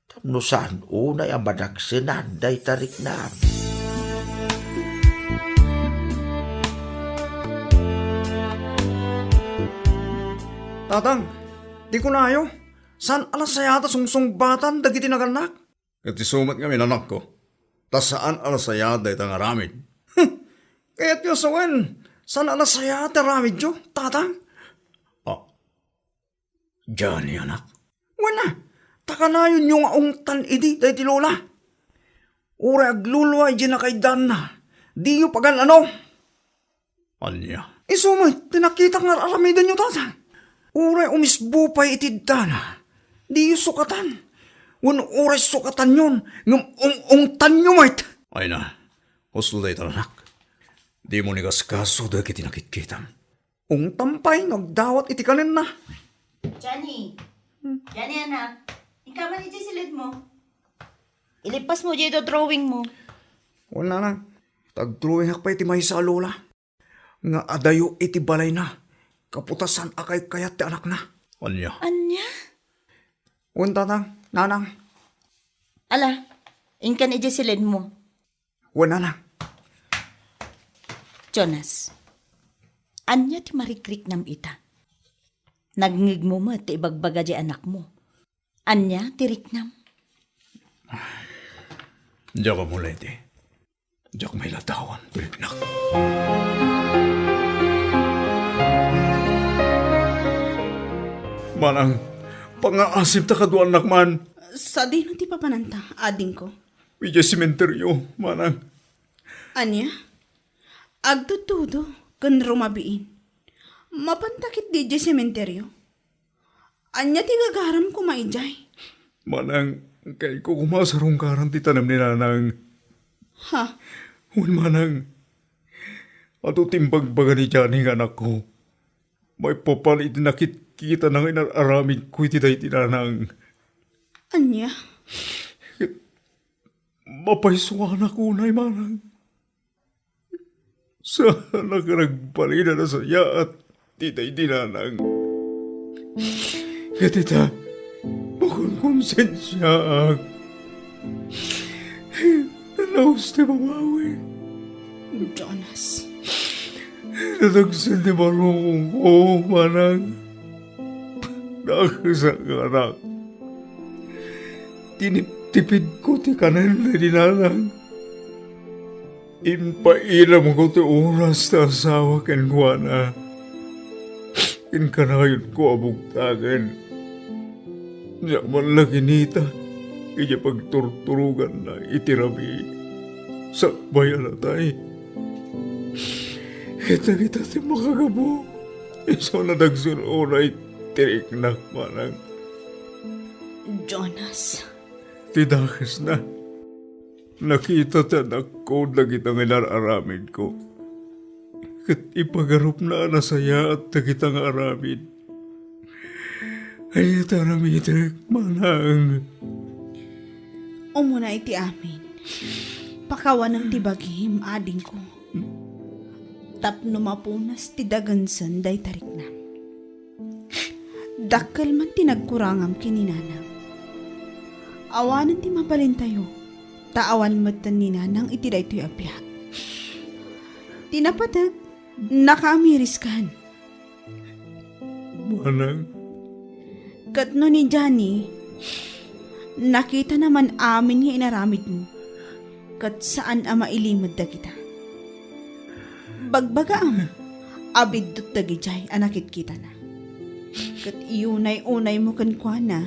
Tapno saan unay ang madagsinan day tarik na. Tatang, di ko na ayo. Saan alas sayata sungsungbatan dagiti naganak? Iti sumat kami nanak ko. Tas saan alas sayata itang aramid? Kaya't yung sawen, saan alas sayata aramid yo, tatang? Diyan ni anak. Wala, taka na yun yung aungtan idi dahi ti lola. Ura agluluwa di na kay dan na. Di yung pagan ano? Anya? Isumay, tinakita nga aramidan nyo tatang. Ura umisbupay iti dana. Di yung sukatan. Oray sukatan yun. Ngum-ungtan nyo mait. Ay na, husto day talanak. Di mo nigaskaso dahi kiti nakitkitam. Ungtampay, nagdawat iti kanin na. Johnny, anak. Ikaw man iti silid mo. Ilipas mo dito drawing mo. Wala na. Tag-drawing hakpay iti may sa lola. Nga adayo iti balay na. Kaputasan akay kayat ti anak na. Anya? Anya? Unta na, nanang. Ala, inkan iti silid mo. Wala na. Jonas, anya ti marikrik nam ita. Nagngig mo mo ti ibagbaga di anak mo. Anya ti riknam. Diyak ka mula iti. Diyak may latawan, biriknak. Manang, pangaasip ta kaduan nakman. Sa di na ti papananta, ading ko. Medyo sementeryo, manang. Anya? Agtutudo, kan rumabiin. Mapantakit di di sementeryo. Anya ti gagaram ko maijay. Manang, kay ko kumasarong karan ti tanam ni nanang. Ha? Hun manang, ato timbagbaga ni Johnny nga anak ko. May papalit nakit kita nang inararamid ko iti day tinanang. Anya? Mapaiswa na kunay manang. Sana ka nagbalina na saya at titay dinanang. Katita, bukong konsensya ang nalaos ti mamawi. Jonas. Natagsan ti marunong ko, manang. Nakasang anak. Tiniptipid ko ti kanan na dinanang. Inpailam ko ti oras na asawa ken Juana. Inkanayon ko abugtagan. Zaman lagi nita, kaya pagturturugan na itirami. Sakbay na tayo. Kita ti makagabo. Iso na nagsununay tirik na manang. Jonas. Tidakas na. Nakita tanak ko na kitang inararamid ko. Kat ipagarup na nasaya at kitang aramid. Ay taramitek manang. Umuna iti amin. Pakawan ng tibagim, ading ko. Tapno mapunas ti dagansan day tarik na. Dakkel man tinagkurangam kininanang. Awanan ti mapalin tayo. Taawan matan ni nanang iti daytoy abiyag. Tinapatag, nakamiris kan. Manang, Katno ni Johnny, nakita naman amin nga inaramid mo. Kat saan ama ilimod da kita. Bagbagaam, abidot da gijay anakit kita na. Kat iunay-unay mo kan kwa na,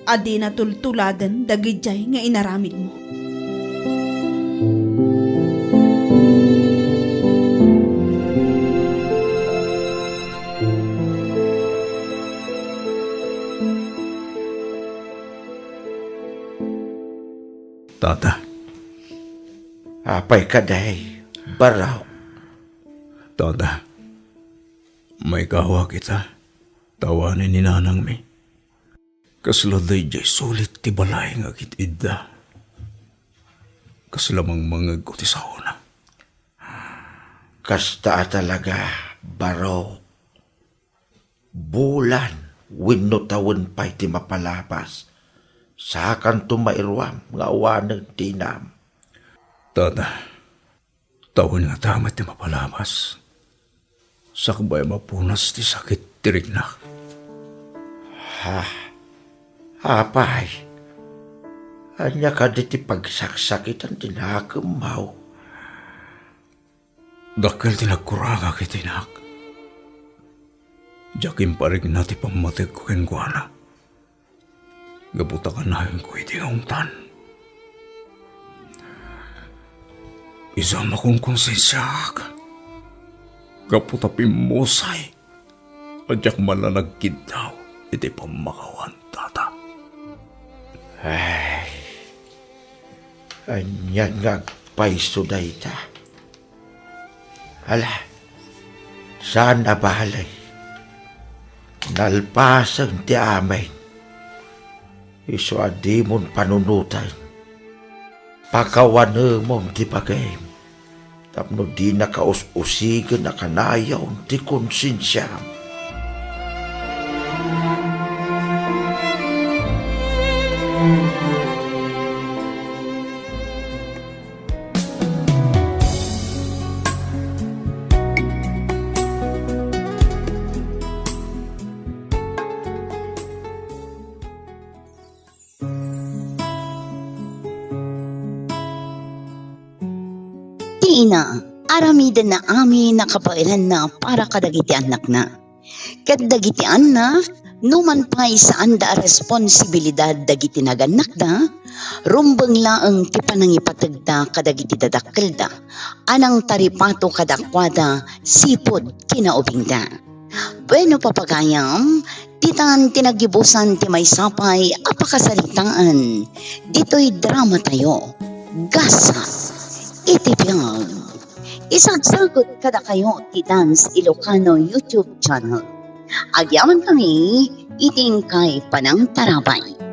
adi na tultuladan da gijay nga inaramid mo. Tata. Apay ka day, baraw. Tata. May kawa kita. Tawanin ni nanang mi. Kasladay jay sulit ti balay nga kitidda. Kaslamang mangag ko ti sauna. Kasta talaga, baraw. Bulan, wenno tawon pa'y ti mapalapas. Sakan tumairwam nga awanan tinam. Tata, tawon nga tamat ti mapalamas. Sakbay mapunas ti sakit tirik na. Apay, anya ka di ti pagsaksakitan tinakamaw. Dakil tinagkuraga kitinak. Jakim parig na ti pamatig ko kengguana. Gabutakan na yung ko iti ngauntan. Isama kong konsensyak. Gaputa pimusay. Adyak malanagkid daw. Iti pamakawan, tata. Ay, anyan nga paiso da ita. Hala, saan nabalay? Nalpasang ti amay. Iso adi mon panunutan. Pakawan mong ti pagayim. Tapno di nakaus-usigan na kanayaw ti konsensyam. Ina, aramiden na amin nakapailan na para kadagiti anak na. Kat dagiti anna, numan pa'y saan da responsibilidad dagiti naganak da, rumbeng laeng ti panangipatagda kadagiti dadakkel da, anang taripato kadakwada, sipod kinaubing da. Bueno papagayam, titan tinagibusan ti may sapay apakasalitaan, dito'y drama tayo, gasa, iti biyag. Isagsagot kada kayo ti Dance Ilocano YouTube channel. Agyaman kami, iting kay Panang Tarabay.